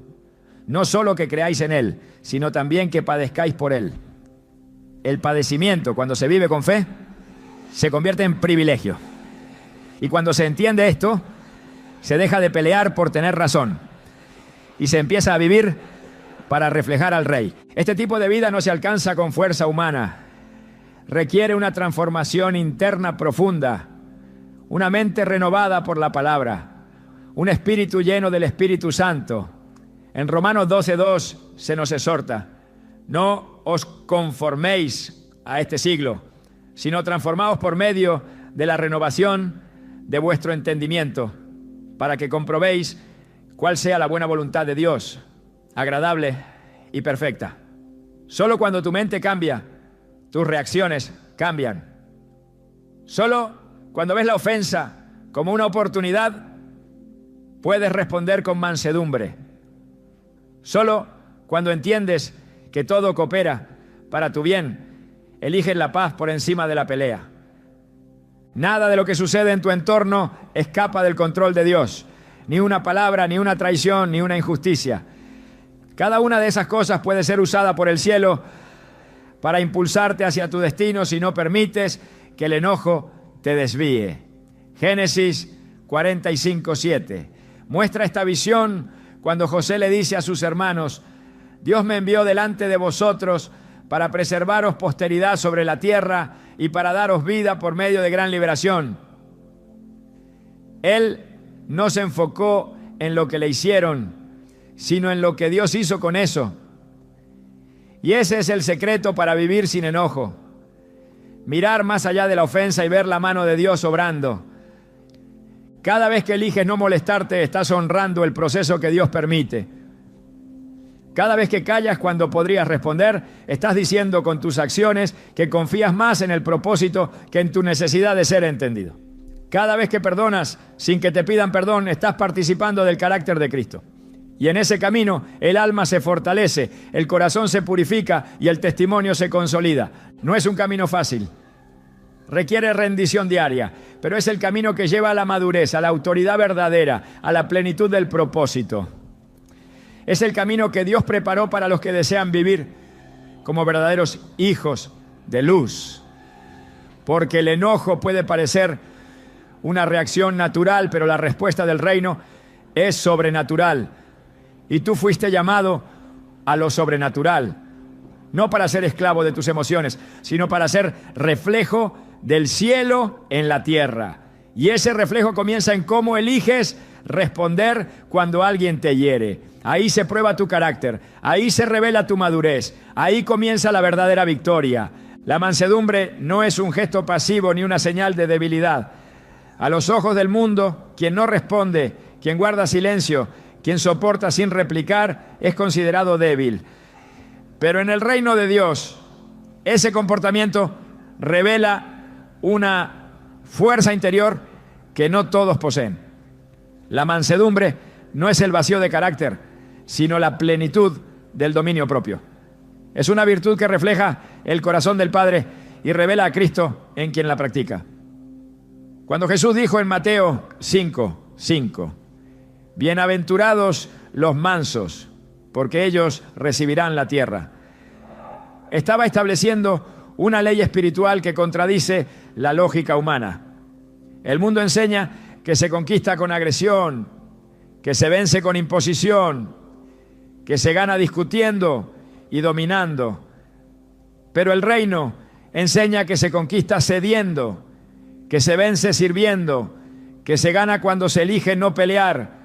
A: no solo que creáis en Él, sino también que padezcáis por Él. El padecimiento, cuando se vive con fe, se convierte en privilegio. Y cuando se entiende esto, se deja de pelear por tener razón y se empieza a vivir para reflejar al Rey. Este tipo de vida no se alcanza con fuerza humana. Requiere una transformación interna profunda, una mente renovada por la palabra, un espíritu lleno del Espíritu Santo. En Romanos 12:2 se nos exhorta: no os conforméis a este siglo, sino transformaos por medio de la renovación de vuestro entendimiento, para que comprobéis cuál sea la buena voluntad de Dios, agradable y perfecta. Solo cuando tu mente cambia, tus reacciones cambian. Solo cuando ves la ofensa como una oportunidad, puedes responder con mansedumbre. Solo cuando entiendes que todo coopera para tu bien, eliges la paz por encima de la pelea. Nada de lo que sucede en tu entorno escapa del control de Dios. Ni una palabra, ni una traición, ni una injusticia. Cada una de esas cosas puede ser usada por el cielo para impulsarte hacia tu destino si no permites que el enojo te desvíe. Génesis 45:7 muestra esta visión cuando José le dice a sus hermanos: Dios me envió delante de vosotros para preservaros posteridad sobre la tierra y para daros vida por medio de gran liberación. Él no se enfocó en lo que le hicieron, sino en lo que Dios hizo con eso. Y ese es el secreto para vivir sin enojo. Mirar más allá de la ofensa y ver la mano de Dios obrando. Cada vez que eliges no molestarte, estás honrando el proceso que Dios permite. Cada vez que callas cuando podrías responder, estás diciendo con tus acciones que confías más en el propósito que en tu necesidad de ser entendido. Cada vez que perdonas sin que te pidan perdón, estás participando del carácter de Cristo. Y en ese camino el alma se fortalece, el corazón se purifica y el testimonio se consolida. No es un camino fácil. Requiere rendición diaria, pero es el camino que lleva a la madurez, a la autoridad verdadera, a la plenitud del propósito. Es el camino que Dios preparó para los que desean vivir como verdaderos hijos de luz. Porque el enojo puede parecer una reacción natural, pero la respuesta del reino es sobrenatural. Y tú fuiste llamado a lo sobrenatural, no para ser esclavo de tus emociones, sino para ser reflejo del cielo en la tierra. Y ese reflejo comienza en cómo eliges responder cuando alguien te hiere. Ahí se prueba tu carácter, ahí se revela tu madurez, ahí comienza la verdadera victoria. La mansedumbre no es un gesto pasivo ni una señal de debilidad. A los ojos del mundo, quien no responde, quien guarda silencio, quien soporta sin replicar, es considerado débil. Pero en el reino de Dios, ese comportamiento revela una fuerza interior que no todos poseen. La mansedumbre no es el vacío de carácter, sino la plenitud del dominio propio. Es una virtud que refleja el corazón del Padre y revela a Cristo en quien la practica. Cuando Jesús dijo en Mateo 5:5, bienaventurados los mansos, porque ellos recibirán la tierra, estaba estableciendo una ley espiritual que contradice la lógica humana. El mundo enseña que se conquista con agresión, que se vence con imposición, que se gana discutiendo y dominando. Pero el reino enseña que se conquista cediendo, que se vence sirviendo, que se gana cuando se elige no pelear.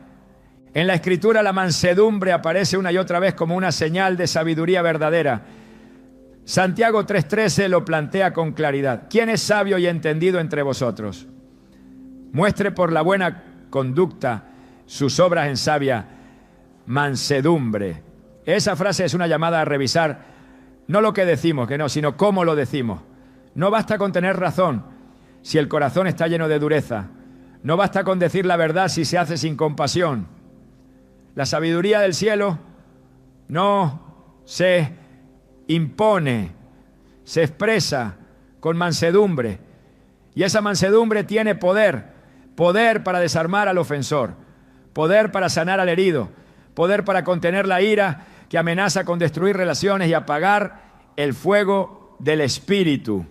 A: En la Escritura la mansedumbre aparece una y otra vez como una señal de sabiduría verdadera. Santiago 3:13 lo plantea con claridad. ¿Quién es sabio y entendido entre vosotros? Muestre por la buena conducta sus obras en sabia mansedumbre. Esa frase es una llamada a revisar no lo que decimos, que no, sino cómo lo decimos. No basta con tener razón si el corazón está lleno de dureza. No basta con decir la verdad si se hace sin compasión. La sabiduría del cielo no se impone, se expresa con mansedumbre, Y esa mansedumbre tiene poder, poder para desarmar al ofensor, poder para sanar al herido, poder para contener la ira que amenaza con destruir relaciones y apagar el fuego del espíritu.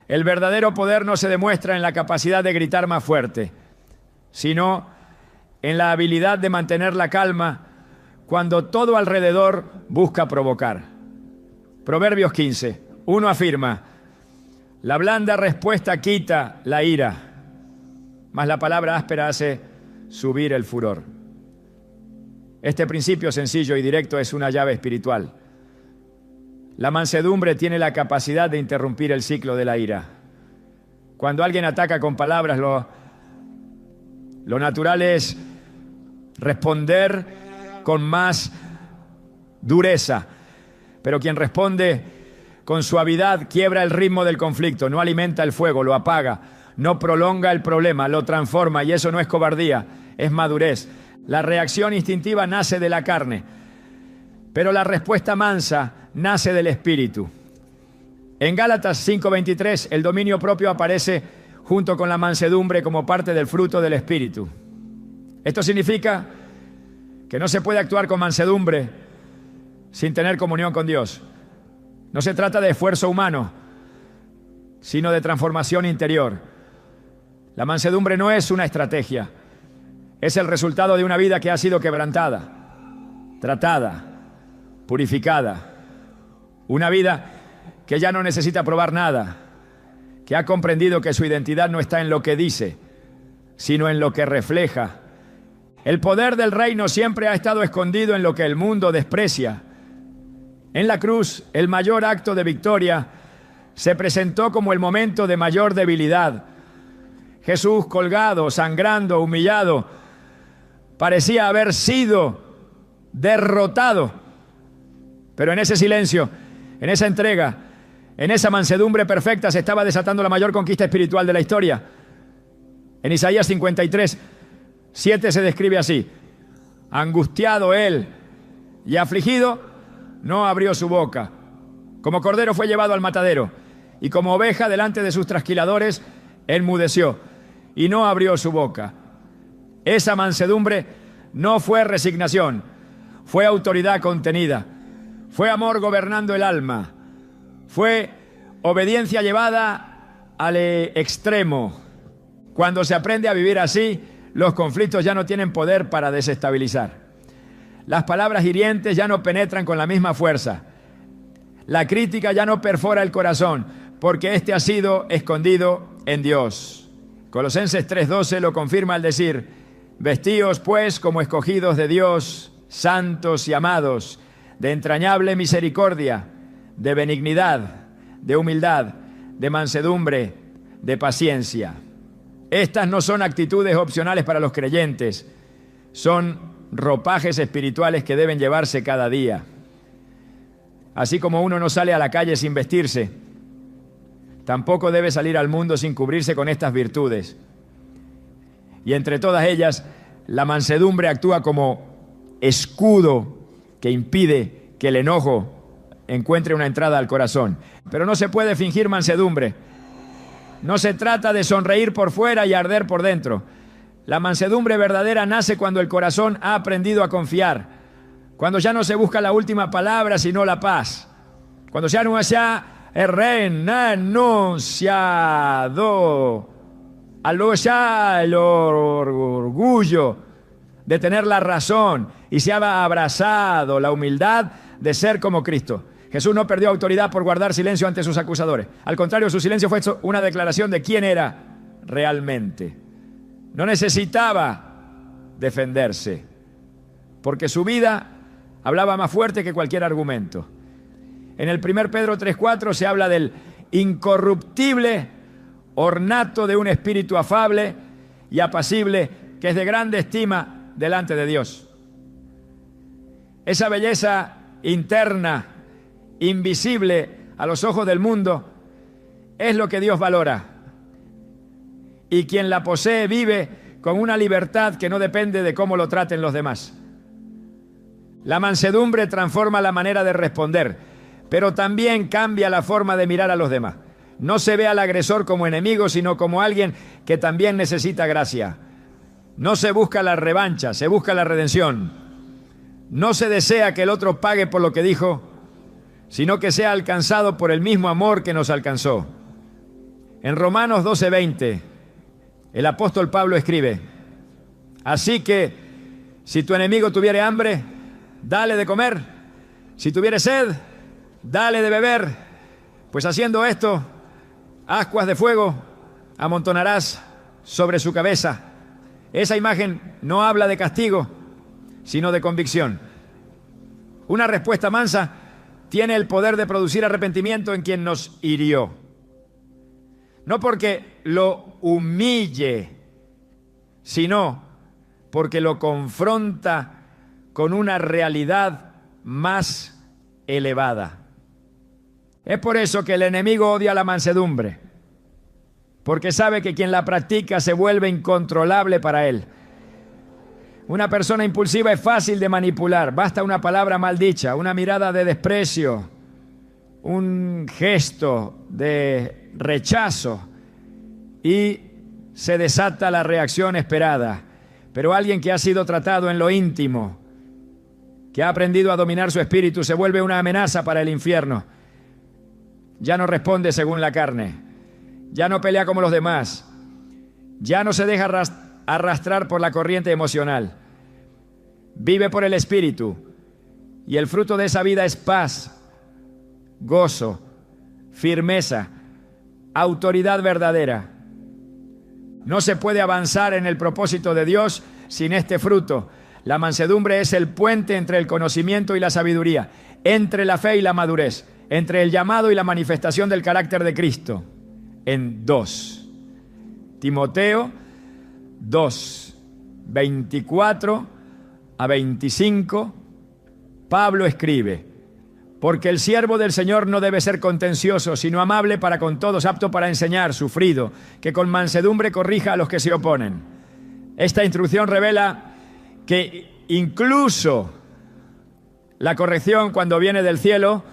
A: El verdadero poder no se demuestra en la capacidad de gritar más fuerte, sino en la habilidad de mantener la calma cuando todo alrededor busca provocar. Proverbios 15, 1 afirma: la blanda respuesta quita la ira, mas la palabra áspera hace subir el furor. Este principio sencillo y directo es una llave espiritual. La mansedumbre tiene la capacidad de interrumpir el ciclo de la ira. Cuando alguien ataca con palabras, lo natural es responder con más dureza. Pero quien responde con suavidad quiebra el ritmo del conflicto, no alimenta el fuego, lo apaga, no prolonga el problema, lo transforma, y eso no es cobardía, es madurez. La reacción instintiva nace de la carne, pero la respuesta mansa nace del espíritu. En Gálatas 5:23, el dominio propio aparece junto con la mansedumbre como parte del fruto del espíritu. Esto significa que no se puede actuar con mansedumbre sin tener comunión con Dios. No se trata de esfuerzo humano, sino de transformación interior. La mansedumbre no es una estrategia, es el resultado de una vida que ha sido quebrantada, tratada, purificada. Una vida que ya no necesita probar nada, que ha comprendido que su identidad no está en lo que dice, sino en lo que refleja. El poder del reino siempre ha estado escondido en lo que el mundo desprecia. En la cruz, el mayor acto de victoria se presentó como el momento de mayor debilidad. Jesús, colgado, sangrando, humillado, parecía haber sido derrotado. Pero en ese silencio, en esa entrega, en esa mansedumbre perfecta se estaba desatando la mayor conquista espiritual de la historia. En Isaías 53, 7 se describe así: angustiado él y afligido, no abrió su boca. Como cordero fue llevado al matadero, y como oveja delante de sus trasquiladores, enmudeció y no abrió su boca. Esa mansedumbre no fue resignación, fue autoridad contenida, fue amor gobernando el alma, fue obediencia llevada al extremo. Cuando se aprende a vivir así, los conflictos ya no tienen poder para desestabilizar. Las palabras hirientes ya no penetran con la misma fuerza. La crítica ya no perfora el corazón, porque éste ha sido escondido en Dios. Colosenses 3:12 lo confirma al decir: vestíos pues como escogidos de Dios, santos y amados, de entrañable misericordia, de benignidad, de humildad, de mansedumbre, de paciencia. Estas no son actitudes opcionales para los creyentes, son ropajes espirituales que deben llevarse cada día. Así como uno no sale a la calle sin vestirse, tampoco debe salir al mundo sin cubrirse con estas virtudes. Y entre todas ellas, la mansedumbre actúa como escudo que impide que el enojo encuentre una entrada al corazón. Pero no se puede fingir mansedumbre. No se trata de sonreír por fuera y arder por dentro. La mansedumbre verdadera nace cuando el corazón ha aprendido a confiar, cuando ya no se busca la última palabra sino la paz, cuando ya no se ha renunciado al orgullo de tener la razón y se ha abrazado la humildad de ser como Cristo. Jesús no perdió autoridad por guardar silencio ante sus acusadores. Al contrario, su silencio fue una declaración de quién era realmente. No necesitaba defenderse, porque su vida hablaba más fuerte que cualquier argumento. En el 1 Pedro 3:4 se habla del incorruptible ornato de un espíritu afable y apacible que es de grande estima delante de Dios. Esa belleza interna, invisible a los ojos del mundo, es lo que Dios valora. Y quien la posee vive con una libertad que no depende de cómo lo traten los demás. La mansedumbre transforma la manera de responder, pero también cambia la forma de mirar a los demás. No se ve al agresor como enemigo, sino como alguien que también necesita gracia. No se busca la revancha, se busca la redención. No se desea que el otro pague por lo que dijo, sino que sea alcanzado por el mismo amor que nos alcanzó. En Romanos 12:20, el apóstol Pablo escribe: así que si tu enemigo tuviere hambre, dale de comer. Si tuviere sed, dale de beber. Pues haciendo esto, ascuas de fuego amontonarás sobre su cabeza. Esa imagen no habla de castigo, sino de convicción. Una respuesta mansa tiene el poder de producir arrepentimiento en quien nos hirió. No porque lo humille, sino porque lo confronta con una realidad más elevada. Es por eso que el enemigo odia la mansedumbre, porque sabe que quien la practica se vuelve incontrolable para él. Una persona impulsiva es fácil de manipular. Basta una palabra mal dicha, una mirada de desprecio, un gesto de rechazo y se desata la reacción esperada. Pero alguien que ha sido tratado en lo íntimo, que ha aprendido a dominar su espíritu, se vuelve una amenaza para el infierno. Ya no responde según la carne, ya no pelea como los demás, ya no se deja arrastrar por la corriente emocional. Vive por el espíritu y el fruto de esa vida es paz, gozo, firmeza, autoridad verdadera. No se puede avanzar en el propósito de Dios sin este fruto. La mansedumbre es el puente entre el conocimiento y la sabiduría, entre la fe y la madurez, entre el llamado y la manifestación del carácter de Cristo. En 2 Timoteo 2, 24 a 25, Pablo escribe: porque el siervo del Señor no debe ser contencioso, sino amable para con todos, apto para enseñar, sufrido, que con mansedumbre corrija a los que se oponen. Esta instrucción revela que incluso la corrección, cuando viene del cielo,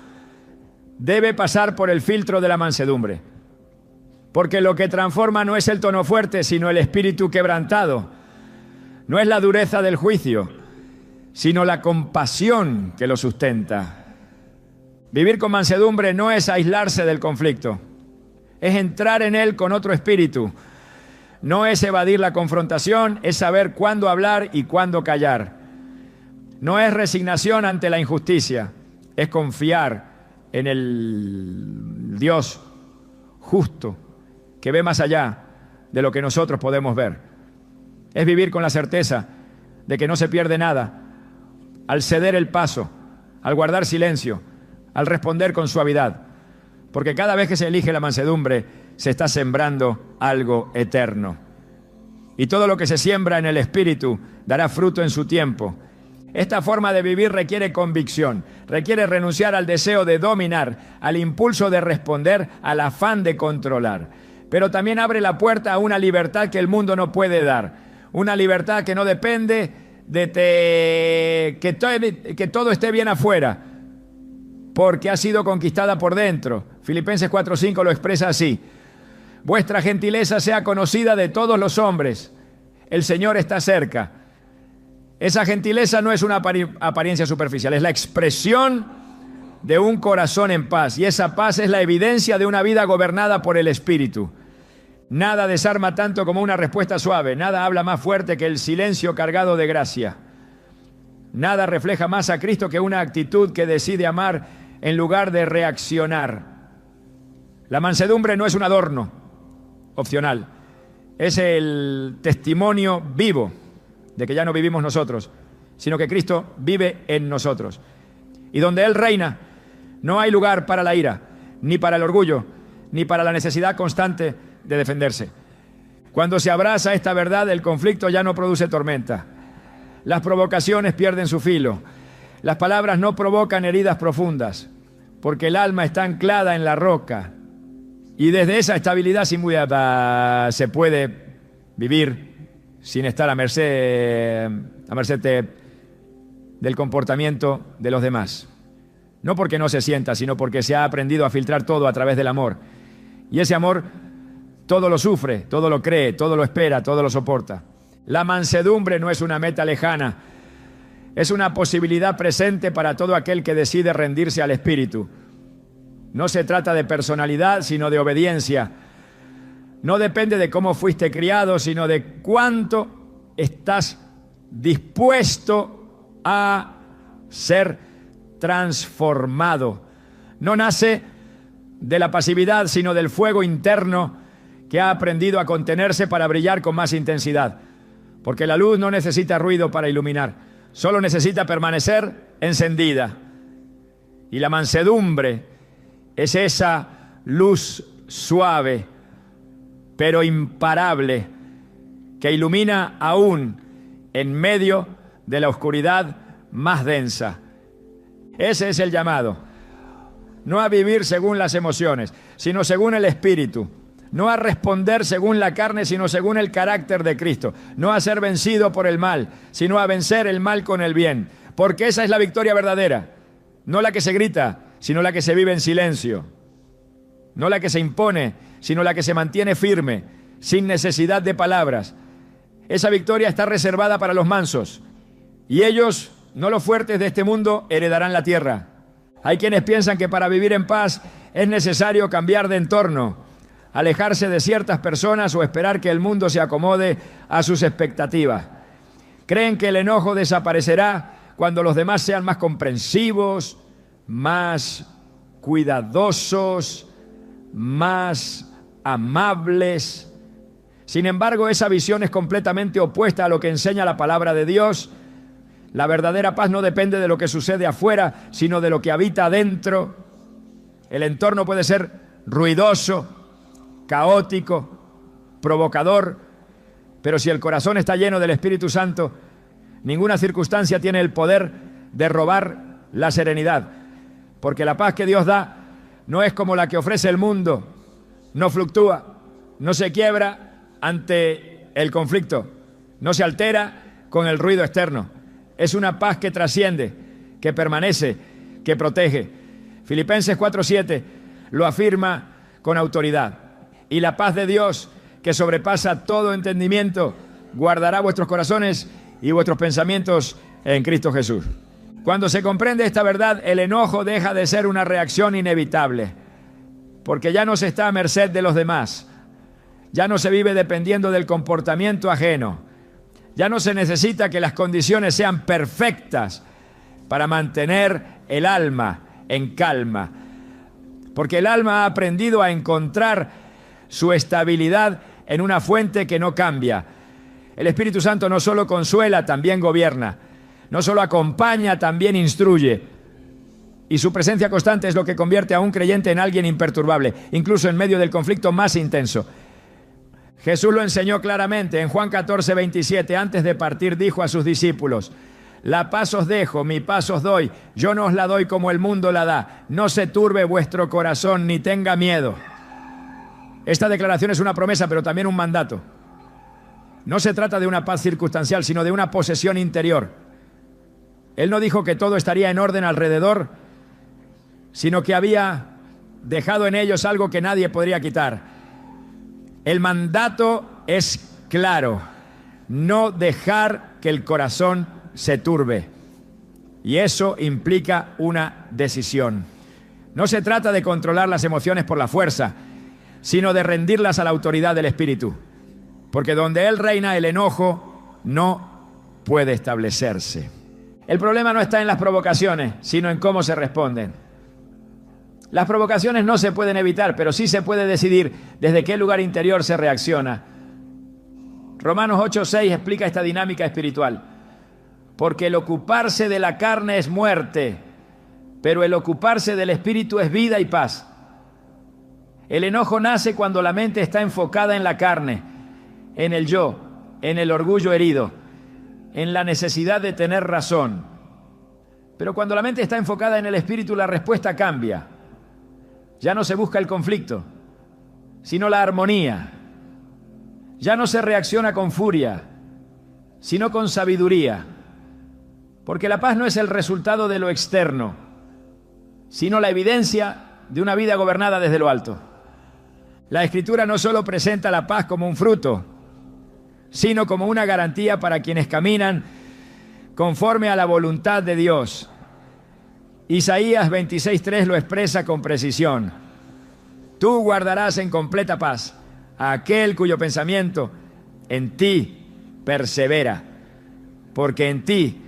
A: debe pasar por el filtro de la mansedumbre. Porque lo que transforma no es el tono fuerte, sino el espíritu quebrantado. No es la dureza del juicio, sino la compasión que lo sustenta. Vivir con mansedumbre no es aislarse del conflicto, es entrar en él con otro espíritu. No es evadir la confrontación, es saber cuándo hablar y cuándo callar. No es resignación ante la injusticia, es confiar en el Dios justo que ve más allá de lo que nosotros podemos ver. Es vivir con la certeza de que no se pierde nada al ceder el paso, al guardar silencio, al responder con suavidad, porque cada vez que se elige la mansedumbre se está sembrando algo eterno. Y todo lo que se siembra en el Espíritu dará fruto en su tiempo. Esta forma de vivir requiere convicción, requiere renunciar al deseo de dominar, al impulso de responder, al afán de controlar. Pero también abre la puerta a una libertad que el mundo no puede dar, una libertad que no depende de que todo esté bien afuera, porque ha sido conquistada por dentro. Filipenses 4:5 lo expresa así: vuestra gentileza sea conocida de todos los hombres, el Señor está cerca. Esa gentileza no es una apariencia superficial, es la expresión de un corazón en paz, y esa paz es la evidencia de una vida gobernada por el Espíritu. Nada desarma tanto como una respuesta suave, nada habla más fuerte que el silencio cargado de gracia. Nada refleja más a Cristo que una actitud que decide amar en lugar de reaccionar. La mansedumbre no es un adorno opcional, es el testimonio vivo de que ya no vivimos nosotros, sino que Cristo vive en nosotros. Y donde Él reina, no hay lugar para la ira, ni para el orgullo, ni para la necesidad constante de defenderse. Cuando se abraza esta verdad, el conflicto ya no produce tormenta. Las provocaciones pierden su filo. Las palabras no provocan heridas profundas, porque el alma está anclada en la roca. Y desde esa estabilidad sin duda se puede vivir sin estar a merced del comportamiento de los demás. No porque no se sienta, sino porque se ha aprendido a filtrar todo a través del amor. Y ese amor todo lo sufre, todo lo cree, todo lo espera, todo lo soporta. La mansedumbre no es una meta lejana, es una posibilidad presente para todo aquel que decide rendirse al Espíritu. No se trata de personalidad, sino de obediencia. No depende de cómo fuiste criado, sino de cuánto estás dispuesto a ser transformado. No nace de la pasividad, sino del fuego interno que ha aprendido a contenerse para brillar con más intensidad. Porque la luz no necesita ruido para iluminar, solo necesita permanecer encendida. Y la mansedumbre es esa luz suave, pero imparable, que ilumina aún en medio de la oscuridad más densa. Ese es el llamado. No a vivir según las emociones, sino según el Espíritu. No a responder según la carne, sino según el carácter de Cristo. No a ser vencido por el mal, sino a vencer el mal con el bien. Porque esa es la victoria verdadera. No la que se grita, sino la que se vive en silencio. No la que se impone, sino la que se mantiene firme, sin necesidad de palabras. Esa victoria está reservada para los mansos. Y ellos, no los fuertes de este mundo, heredarán la tierra. Hay quienes piensan que para vivir en paz es necesario cambiar de entorno, alejarse de ciertas personas o esperar que el mundo se acomode a sus expectativas. Creen que el enojo desaparecerá cuando los demás sean más comprensivos, más cuidadosos, más amables. Sin embargo, esa visión es completamente opuesta a lo que enseña la palabra de Dios. La verdadera paz no depende de lo que sucede afuera, sino de lo que habita adentro. El entorno puede ser ruidoso, caótico, provocador, pero si el corazón está lleno del Espíritu Santo, ninguna circunstancia tiene el poder de robar la serenidad, porque la paz que Dios da no es como la que ofrece el mundo, no fluctúa, no se quiebra ante el conflicto, no se altera con el ruido externo. Es una paz que trasciende, que permanece, que protege. Filipenses 4:7 lo afirma con autoridad. Y la paz de Dios, que sobrepasa todo entendimiento, guardará vuestros corazones y vuestros pensamientos en Cristo Jesús. Cuando se comprende esta verdad, el enojo deja de ser una reacción inevitable, porque ya no se está a merced de los demás, ya no se vive dependiendo del comportamiento ajeno, ya no se necesita que las condiciones sean perfectas para mantener el alma en calma, porque el alma ha aprendido a encontrar su estabilidad en una fuente que no cambia. El Espíritu Santo no solo consuela, también gobierna. No solo acompaña, también instruye. Y su presencia constante es lo que convierte a un creyente en alguien imperturbable, incluso en medio del conflicto más intenso. Jesús lo enseñó claramente en Juan 14:27. Antes de partir dijo a sus discípulos: la paz os dejo, mi paz os doy. Yo no os la doy como el mundo la da. No se turbe vuestro corazón ni tenga miedo. Esta declaración es una promesa, pero también un mandato. No se trata de una paz circunstancial, sino de una posesión interior. Él no dijo que todo estaría en orden alrededor, sino que había dejado en ellos algo que nadie podría quitar. El mandato es claro: no dejar que el corazón se turbe. Y eso implica una decisión. No se trata de controlar las emociones por la fuerza, sino de rendirlas a la autoridad del Espíritu. Porque donde Él reina, el enojo no puede establecerse. El problema no está en las provocaciones, sino en cómo se responden. Las provocaciones no se pueden evitar, pero sí se puede decidir desde qué lugar interior se reacciona. Romanos 8:6 explica esta dinámica espiritual. Porque el ocuparse de la carne es muerte, pero el ocuparse del Espíritu es vida y paz. El enojo nace cuando la mente está enfocada en la carne, en el yo, en el orgullo herido, en la necesidad de tener razón. Pero cuando la mente está enfocada en el Espíritu, la respuesta cambia. Ya no se busca el conflicto, sino la armonía. Ya no se reacciona con furia, sino con sabiduría. Porque la paz no es el resultado de lo externo, sino la evidencia de una vida gobernada desde lo alto. La Escritura no solo presenta la paz como un fruto, sino como una garantía para quienes caminan conforme a la voluntad de Dios. Isaías 26:3 lo expresa con precisión. Tú guardarás en completa paz a aquel cuyo pensamiento en ti persevera, porque en ti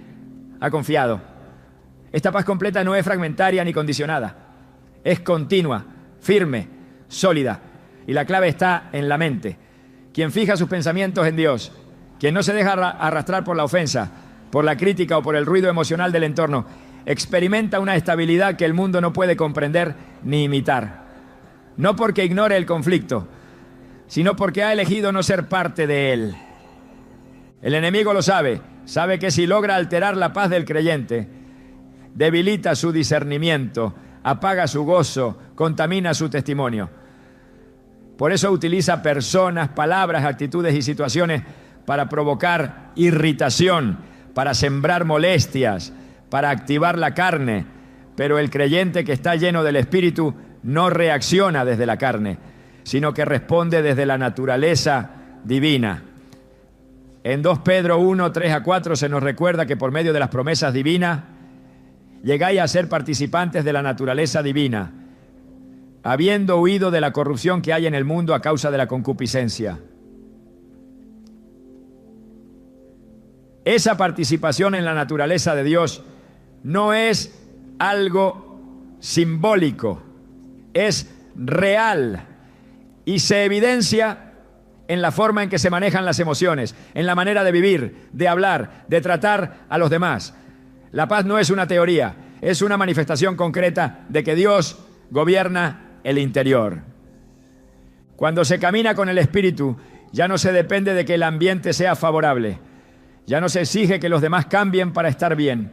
A: ha confiado. Esta paz completa no es fragmentaria ni condicionada, es continua, firme, sólida, y la clave está en la mente. Quien fija sus pensamientos en Dios, quien no se deja arrastrar por la ofensa, por la crítica o por el ruido emocional del entorno, experimenta una estabilidad que el mundo no puede comprender ni imitar. No porque ignore el conflicto, sino porque ha elegido no ser parte de él. El enemigo lo sabe, sabe que si logra alterar la paz del creyente, debilita su discernimiento, apaga su gozo, contamina su testimonio. Por eso utiliza personas, palabras, actitudes y situaciones para provocar irritación, para sembrar molestias, para activar la carne. Pero el creyente que está lleno del Espíritu no reacciona desde la carne, sino que responde desde la naturaleza divina. En 2 Pedro 1, 3-4 se nos recuerda que por medio de las promesas divinas llegáis a ser participantes de la naturaleza divina, habiendo huido de la corrupción que hay en el mundo a causa de la concupiscencia. Esa participación en la naturaleza de Dios no es algo simbólico, es real y se evidencia en la forma en que se manejan las emociones, en la manera de vivir, de hablar, de tratar a los demás. La paz no es una teoría, es una manifestación concreta de que Dios gobierna el interior. Cuando se camina con el Espíritu, ya no se depende de que el ambiente sea favorable, ya no se exige que los demás cambien para estar bien.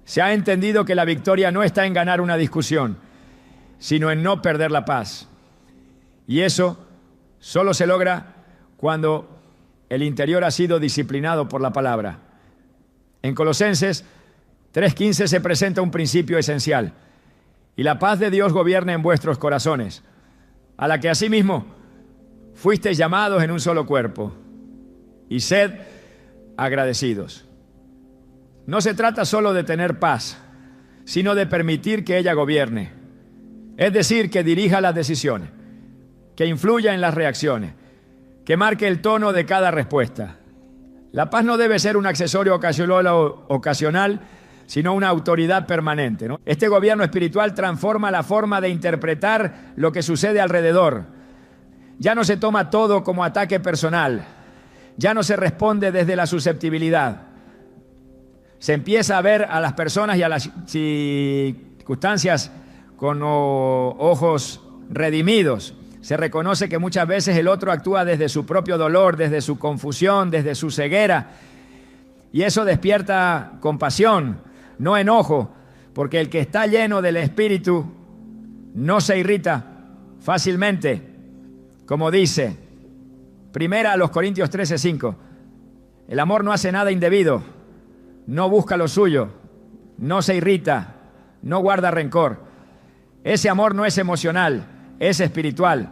A: Se ha entendido que la victoria no está en ganar una discusión, sino en no perder la paz. Y eso solo se logra cuando el interior ha sido disciplinado por la palabra. En Colosenses 3:15 se presenta un principio esencial. Y la paz de Dios gobierna en vuestros corazones, a la que asimismo fuisteis llamados en un solo cuerpo. Y sed agradecidos. No se trata solo de tener paz, sino de permitir que ella gobierne. Es decir, que dirija las decisiones, que influya en las reacciones, que marque el tono de cada respuesta. La paz no debe ser un accesorio ocasional, sino una autoridad permanente, ¿no? Este gobierno espiritual transforma la forma de interpretar lo que sucede alrededor. Ya no se toma todo como ataque personal, ya no se responde desde la susceptibilidad. Se empieza a ver a las personas y a las circunstancias con ojos redimidos. Se reconoce que muchas veces el otro actúa desde su propio dolor, desde su confusión, desde su ceguera. Y eso despierta compasión, no enojo, porque el que está lleno del Espíritu no se irrita fácilmente. Como dice 1 Corintios 13:5, el amor no hace nada indebido, no busca lo suyo, no se irrita, no guarda rencor. Ese amor no es emocional, es espiritual.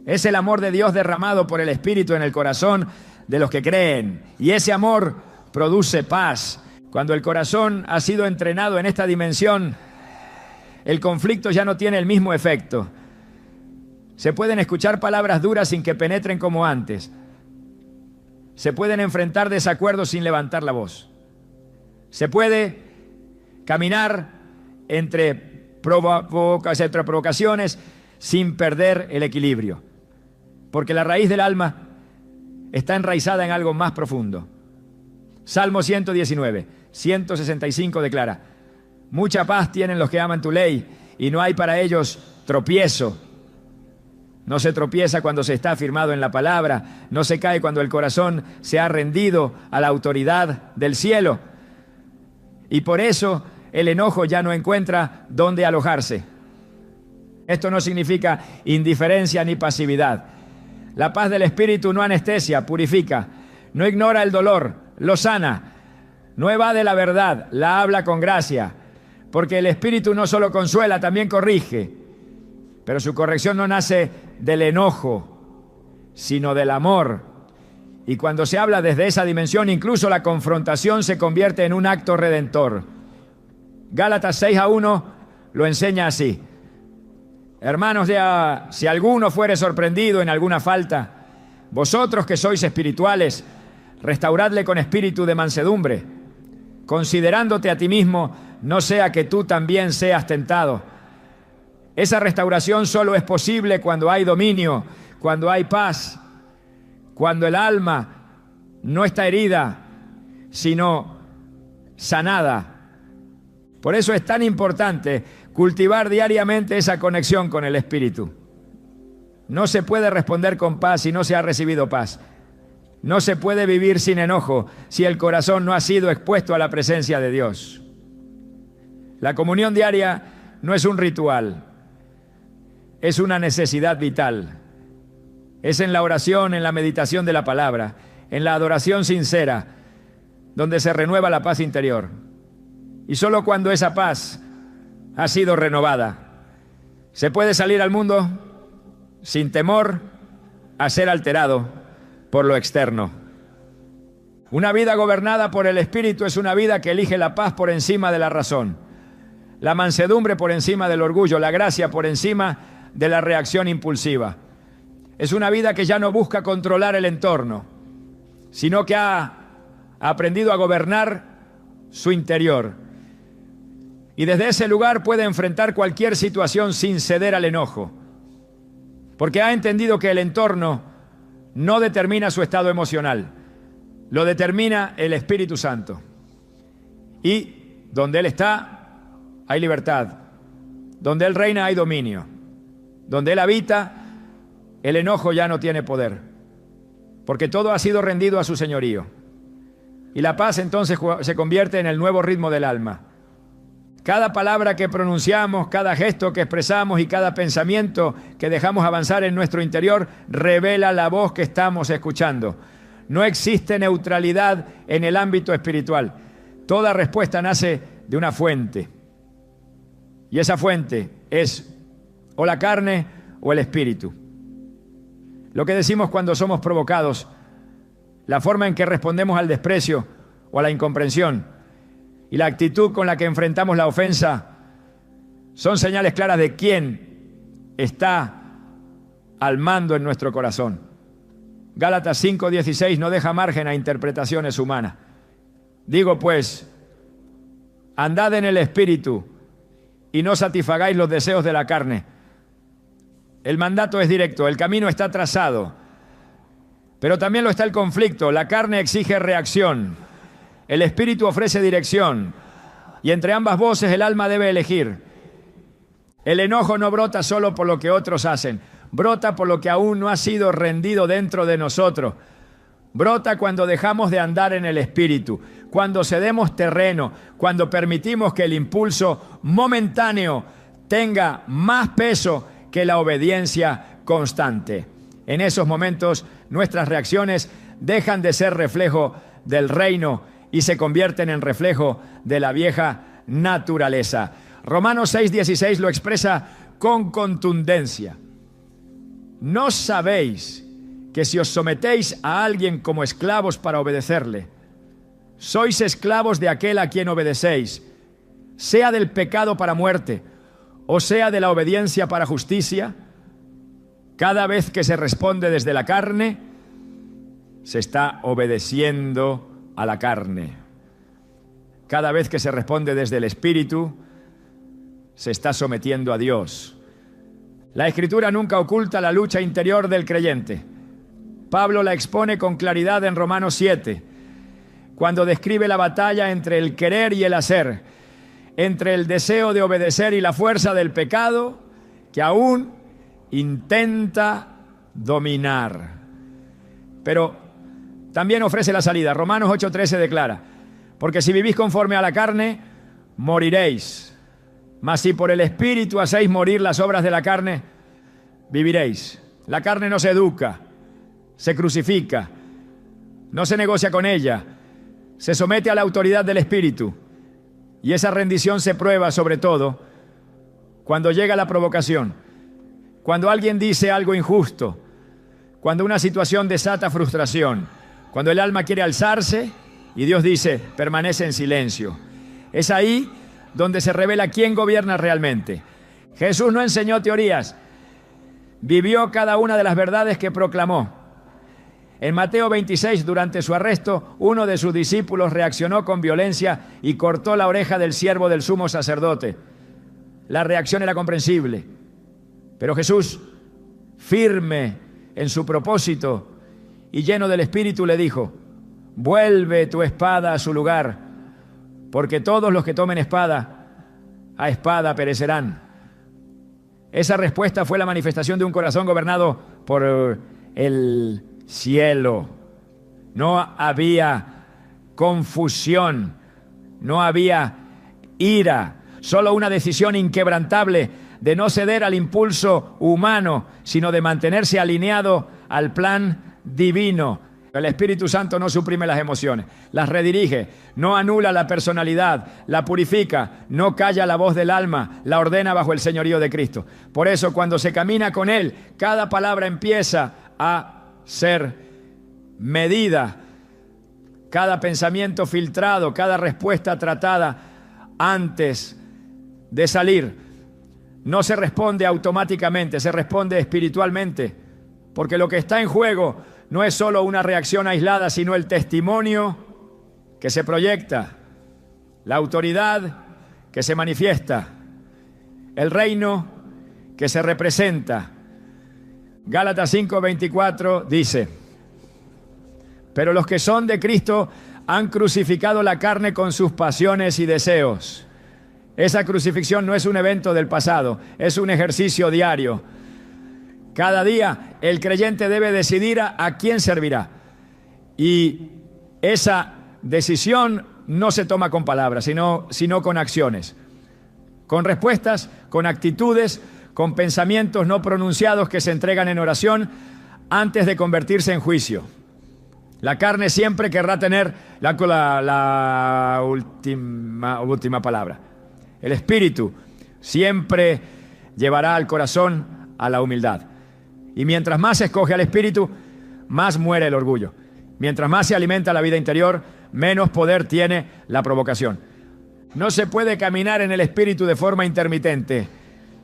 A: Es el amor de Dios derramado por el Espíritu en el corazón de los que creen. Y ese amor produce paz. Cuando el corazón ha sido entrenado en esta dimensión, el conflicto ya no tiene el mismo efecto. Se pueden escuchar palabras duras sin que penetren como antes. Se pueden enfrentar desacuerdos sin levantar la voz. Se puede caminar entre provocaciones sin perder el equilibrio. Porque la raíz del alma está enraizada en algo más profundo. Salmo 119, 165 declara: mucha paz tienen los que aman tu ley, y no hay para ellos tropiezo. No se tropieza cuando se está afirmado en la palabra, no se cae cuando el corazón se ha rendido a la autoridad del cielo. Y por eso el enojo ya no encuentra dónde alojarse. Esto no significa indiferencia ni pasividad. La paz del Espíritu no anestesia, purifica, no ignora el dolor, lo sana, no evade la verdad, la habla con gracia, porque el Espíritu no solo consuela, también corrige. Pero su corrección no nace del enojo, sino del amor. Y cuando se habla desde esa dimensión, incluso la confrontación se convierte en un acto redentor. Gálatas 6:1 lo enseña así. Hermanos, si alguno fuere sorprendido en alguna falta, vosotros que sois espirituales, restauradle con espíritu de mansedumbre, considerándote a ti mismo, no sea que tú también seas tentado. Esa restauración solo es posible cuando hay dominio, cuando hay paz, cuando el alma no está herida, sino sanada. Por eso es tan importante cultivar diariamente esa conexión con el Espíritu. No se puede responder con paz si no se ha recibido paz. No se puede vivir sin enojo si el corazón no ha sido expuesto a la presencia de Dios. La comunión diaria no es un ritual, es una necesidad vital. Es en la oración, en la meditación de la palabra, en la adoración sincera, donde se renueva la paz interior. Y solo cuando esa paz ha sido renovada, se puede salir al mundo sin temor a ser alterado por lo externo. Una vida gobernada por el Espíritu es una vida que elige la paz por encima de la razón, la mansedumbre por encima del orgullo, la gracia por encima de la reacción impulsiva. Es una vida que ya no busca controlar el entorno, sino que ha aprendido a gobernar su interior. Y desde ese lugar puede enfrentar cualquier situación sin ceder al enojo, porque ha entendido que el entorno no determina su estado emocional, lo determina el Espíritu Santo. Y donde Él está, hay libertad. Donde Él reina, hay dominio. Donde Él habita, el enojo ya no tiene poder, porque todo ha sido rendido a su señorío. Y la paz entonces se convierte en el nuevo ritmo del alma. Cada palabra que pronunciamos, cada gesto que expresamos y cada pensamiento que dejamos avanzar en nuestro interior revela la voz que estamos escuchando. No existe neutralidad en el ámbito espiritual. Toda respuesta nace de una fuente. Y esa fuente es o la carne o el espíritu. Lo que decimos cuando somos provocados, la forma en que respondemos al desprecio o a la incomprensión y la actitud con la que enfrentamos la ofensa son señales claras de quién está al mando en nuestro corazón. Gálatas 5:16 no deja margen a interpretaciones humanas. Digo pues, andad en el Espíritu y no satisfagáis los deseos de la carne. El mandato es directo, el camino está trazado, pero también lo está el conflicto. La carne exige reacción, el Espíritu ofrece dirección, y entre ambas voces el alma debe elegir. El enojo no brota solo por lo que otros hacen, brota por lo que aún no ha sido rendido dentro de nosotros. Brota cuando dejamos de andar en el Espíritu, cuando cedemos terreno, cuando permitimos que el impulso momentáneo tenga más peso que la obediencia constante. En esos momentos nuestras reacciones dejan de ser reflejo del reino y se convierten en reflejo de la vieja naturaleza. Romanos 6:16 lo expresa con contundencia. ¿No sabéis que si os sometéis a alguien como esclavos para obedecerle, sois esclavos de aquel a quien obedecéis, sea del pecado para muerte, o sea de la obediencia para justicia? Cada vez que se responde desde la carne, se está obedeciendo a la carne. Cada vez que se responde desde el Espíritu, se está sometiendo a Dios. La Escritura nunca oculta la lucha interior del creyente. Pablo la expone con claridad en Romanos 7, cuando describe la batalla entre el querer y el hacer, entre el deseo de obedecer y la fuerza del pecado que aún intenta dominar. Pero también ofrece la salida. Romanos 8:13 declara: porque si vivís conforme a la carne, moriréis. Mas si por el Espíritu hacéis morir las obras de la carne, viviréis. La carne no se educa, se crucifica, no se negocia con ella, se somete a la autoridad del Espíritu. Y esa rendición se prueba sobre todo cuando llega la provocación. Cuando alguien dice algo injusto, cuando una situación desata frustración, cuando el alma quiere alzarse y Dios dice, permanece en silencio. Es ahí donde se revela quién gobierna realmente. Jesús no enseñó teorías, vivió cada una de las verdades que proclamó. En Mateo 26, durante su arresto, uno de sus discípulos reaccionó con violencia y cortó la oreja del siervo del sumo sacerdote. La reacción era comprensible, pero Jesús, firme en su propósito y lleno del Espíritu, le dijo, vuelve tu espada a su lugar, porque todos los que tomen espada, a espada perecerán. Esa respuesta fue la manifestación de un corazón gobernado por el cielo. No había confusión, no había ira, solo una decisión inquebrantable de no ceder al impulso humano, sino de mantenerse alineado al plan divino. El Espíritu Santo no suprime las emociones, las redirige, no anula la personalidad, la purifica, no calla la voz del alma, la ordena bajo el señorío de Cristo. Por eso, cuando se camina con Él, cada palabra empieza a ser medida, cada pensamiento filtrado, cada respuesta tratada antes de salir. No se responde automáticamente, se responde espiritualmente, porque lo que está en juego no es solo una reacción aislada, sino el testimonio que se proyecta, la autoridad que se manifiesta, el reino que se representa. Gálatas 5:24 dice, pero los que son de Cristo han crucificado la carne con sus pasiones y deseos. Esa crucifixión no es un evento del pasado, es un ejercicio diario. Cada día el creyente debe decidir a quién servirá. Y esa decisión no se toma con palabras, sino con acciones, con respuestas, con actitudes, con pensamientos no pronunciados que se entregan en oración antes de convertirse en juicio. La carne siempre querrá tener la última palabra. El Espíritu siempre llevará al corazón a la humildad. Y mientras más se escoge al Espíritu, más muere el orgullo. Mientras más se alimenta la vida interior, menos poder tiene la provocación. No se puede caminar en el Espíritu de forma intermitente.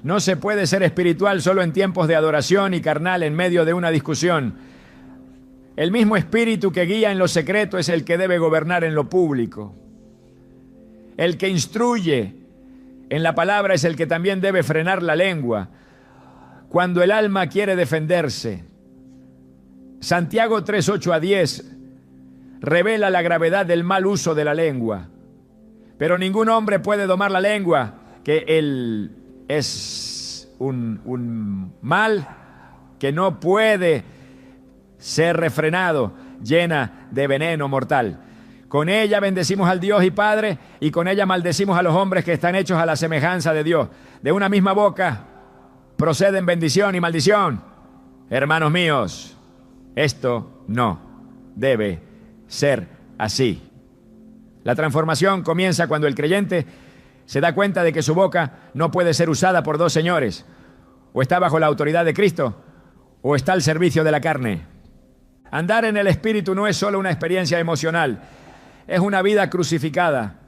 A: No se puede ser espiritual solo en tiempos de adoración y carnal en medio de una discusión. El mismo Espíritu que guía en lo secreto es el que debe gobernar en lo público. El que instruye en la palabra es el que también debe frenar la lengua cuando el alma quiere defenderse. Santiago 3:8-10 revela la gravedad del mal uso de la lengua. Pero ningún hombre puede domar la lengua, que él es un mal que no puede ser refrenado, llena de veneno mortal. Con ella bendecimos al Dios y Padre, y con ella maldecimos a los hombres que están hechos a la semejanza de Dios. De una misma boca proceden bendición y maldición. Hermanos míos, esto no debe ser así. La transformación comienza cuando el creyente se da cuenta de que su boca no puede ser usada por dos señores. O está bajo la autoridad de Cristo, o está al servicio de la carne. Andar en el Espíritu no es solo una experiencia emocional, es una vida crucificada.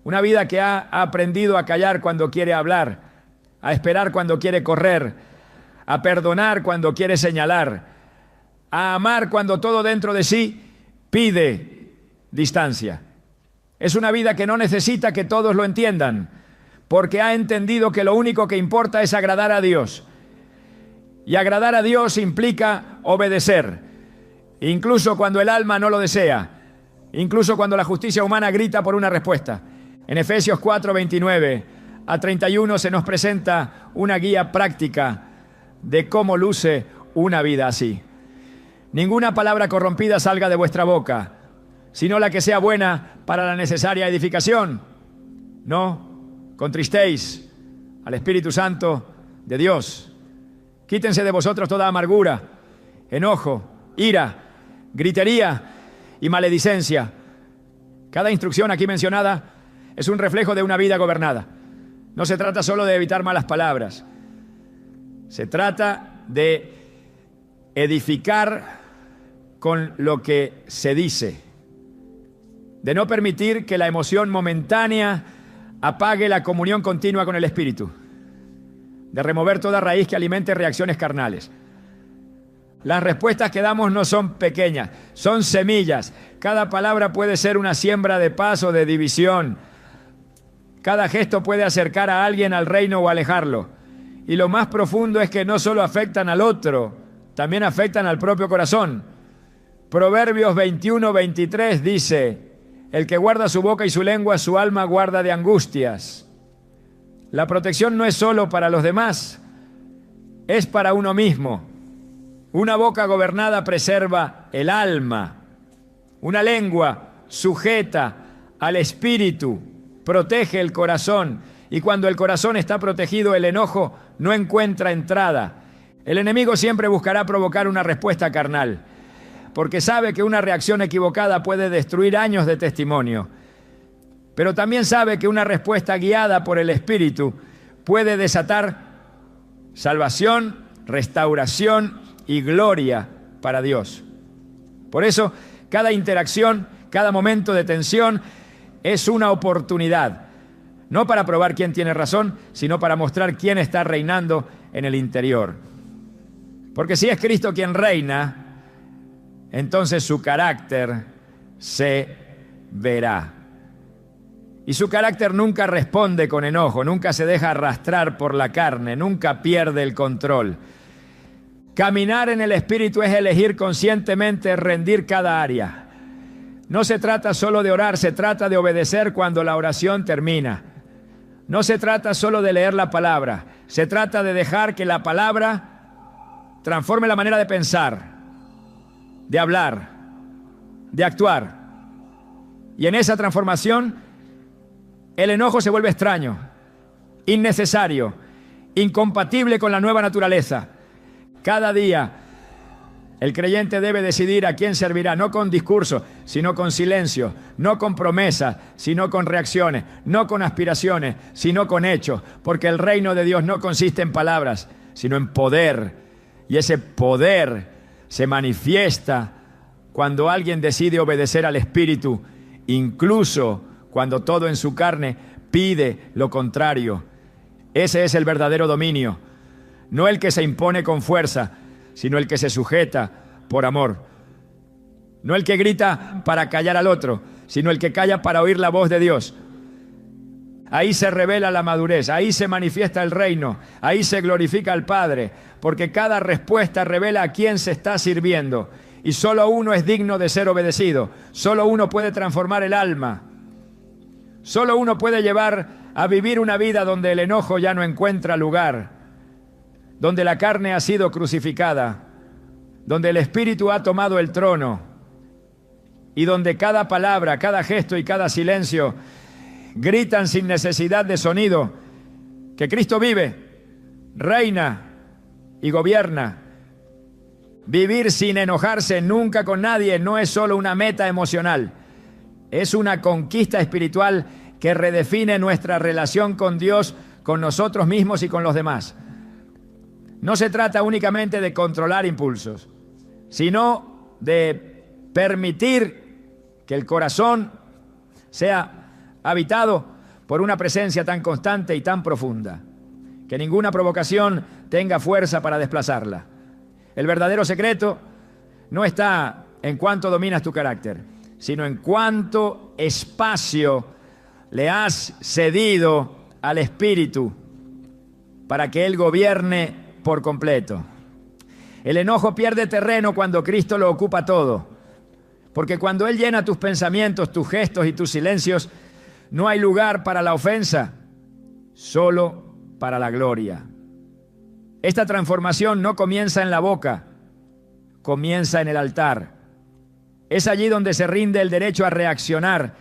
A: Una vida que ha aprendido a callar cuando quiere hablar, a esperar cuando quiere correr, a perdonar cuando quiere señalar, a amar cuando todo dentro de sí pide distancia. Es una vida que no necesita que todos lo entiendan, porque ha entendido que lo único que importa es agradar a Dios. Y agradar a Dios implica obedecer, incluso cuando el alma no lo desea, incluso cuando la justicia humana grita por una respuesta. En Efesios 4:29-31 se nos presenta una guía práctica de cómo luce una vida así. Ninguna palabra corrompida salga de vuestra boca, sino la que sea buena para la necesaria edificación. No contristéis al Espíritu Santo de Dios. Quítense de vosotros toda amargura, enojo, ira, gritería y maledicencia. Cada instrucción aquí mencionada es un reflejo de una vida gobernada. No se trata solo de evitar malas palabras. Se trata de edificar con lo que se dice, de no permitir que la emoción momentánea apague la comunión continua con el Espíritu, de remover toda raíz que alimente reacciones carnales. Las respuestas que damos no son pequeñas, son semillas. Cada palabra puede ser una siembra de paz o de división. Cada gesto puede acercar a alguien al reino o alejarlo. Y lo más profundo es que no solo afectan al otro, también afectan al propio corazón. Proverbios 21:23 dice: el que guarda su boca y su lengua, su alma guarda de angustias. La protección no es solo para los demás, es para uno mismo. Una boca gobernada preserva el alma. Una lengua sujeta al espíritu protege el corazón. Y cuando el corazón está protegido, el enojo no encuentra entrada. El enemigo siempre buscará provocar una respuesta carnal, porque sabe que una reacción equivocada puede destruir años de testimonio. Pero también sabe que una respuesta guiada por el Espíritu puede desatar salvación, restauración y gloria para Dios. Por eso, cada interacción, cada momento de tensión es una oportunidad, no para probar quién tiene razón, sino para mostrar quién está reinando en el interior. Porque si es Cristo quien reina, entonces su carácter se verá. Y su carácter nunca responde con enojo, nunca se deja arrastrar por la carne, nunca pierde el control. Caminar en el Espíritu es elegir conscientemente rendir cada área. No se trata solo de orar, se trata de obedecer cuando la oración termina. No se trata solo de leer la palabra, se trata de dejar que la palabra transforme la manera de pensar, de hablar, de actuar. Y en esa transformación, el enojo se vuelve extraño, innecesario, incompatible con la nueva naturaleza. Cada día, el creyente debe decidir a quién servirá, no con discurso, sino con silencio, no con promesas, sino con reacciones, no con aspiraciones, sino con hechos, porque el reino de Dios no consiste en palabras, sino en poder. Y ese poder se manifiesta cuando alguien decide obedecer al Espíritu, incluso cuando todo en su carne pide lo contrario. Ese es el verdadero dominio, no el que se impone con fuerza, sino el que se sujeta por amor. No el que grita para callar al otro, sino el que calla para oír la voz de Dios. Ahí se revela la madurez, ahí se manifiesta el reino, ahí se glorifica al Padre, porque cada respuesta revela a quién se está sirviendo. Y solo uno es digno de ser obedecido, solo uno puede transformar el alma, solo uno puede llevar a vivir una vida donde el enojo ya no encuentra lugar, donde la carne ha sido crucificada, donde el Espíritu ha tomado el trono y donde cada palabra, cada gesto y cada silencio gritan sin necesidad de sonido que Cristo vive, reina y gobierna. Vivir sin enojarse nunca con nadie no es solo una meta emocional, es una conquista espiritual que redefine nuestra relación con Dios, con nosotros mismos y con los demás. No se trata únicamente de controlar impulsos, sino de permitir que el corazón sea habitado por una presencia tan constante y tan profunda, que ninguna provocación tenga fuerza para desplazarla. El verdadero secreto no está en cuánto dominas tu carácter, sino en cuánto espacio le has cedido al Espíritu para que Él gobierne por completo. El enojo pierde terreno cuando Cristo lo ocupa todo, porque cuando Él llena tus pensamientos, tus gestos y tus silencios, no hay lugar para la ofensa, solo para la gloria. Esta transformación no comienza en la boca, comienza en el altar. Es allí donde se rinde el derecho a reaccionar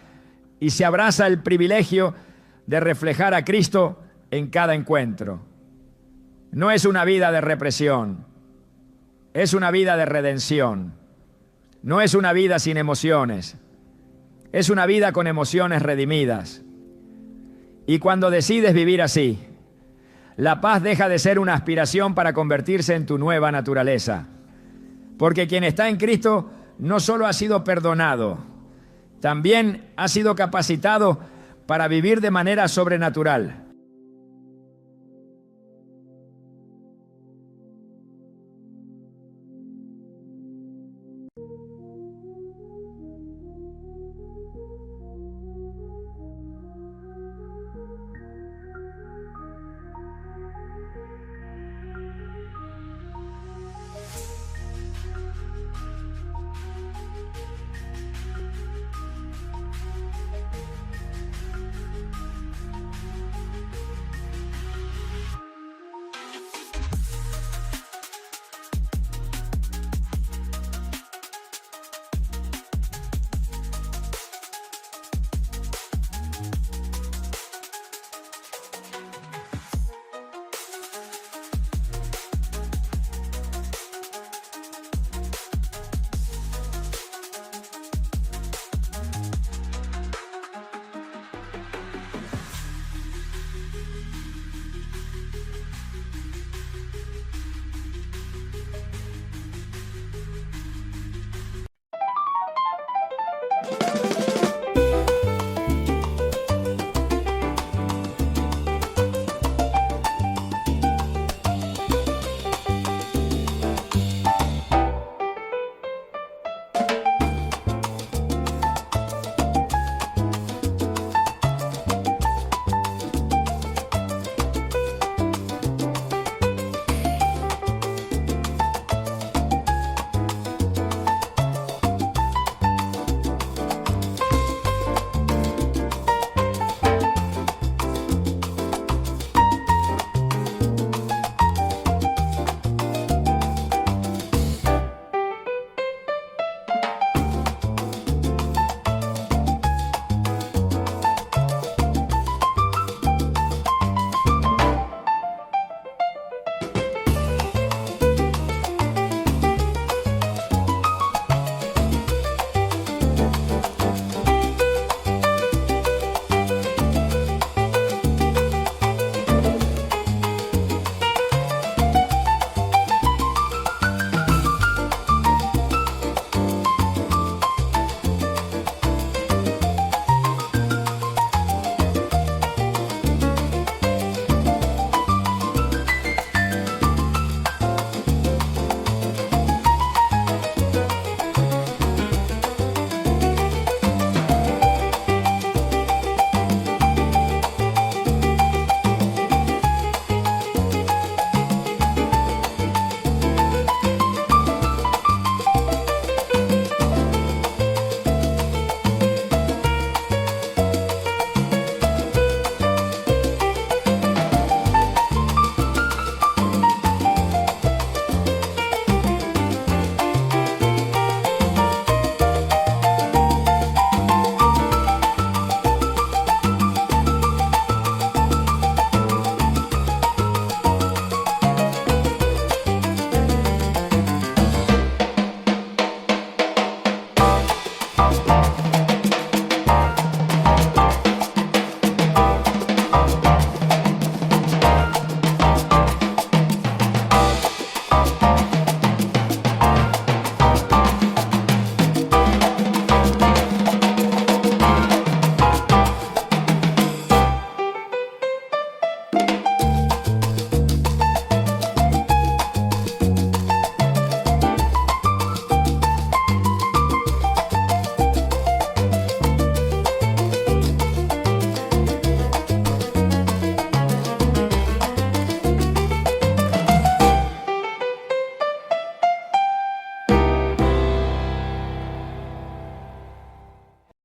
A: y se abraza el privilegio de reflejar a Cristo en cada encuentro. No es una vida de represión, es una vida de redención. No es una vida sin emociones, es una vida con emociones redimidas. Y cuando decides vivir así, la paz deja de ser una aspiración para convertirse en tu nueva naturaleza. Porque quien está en Cristo no solo ha sido perdonado, también ha sido capacitado para vivir de manera sobrenatural.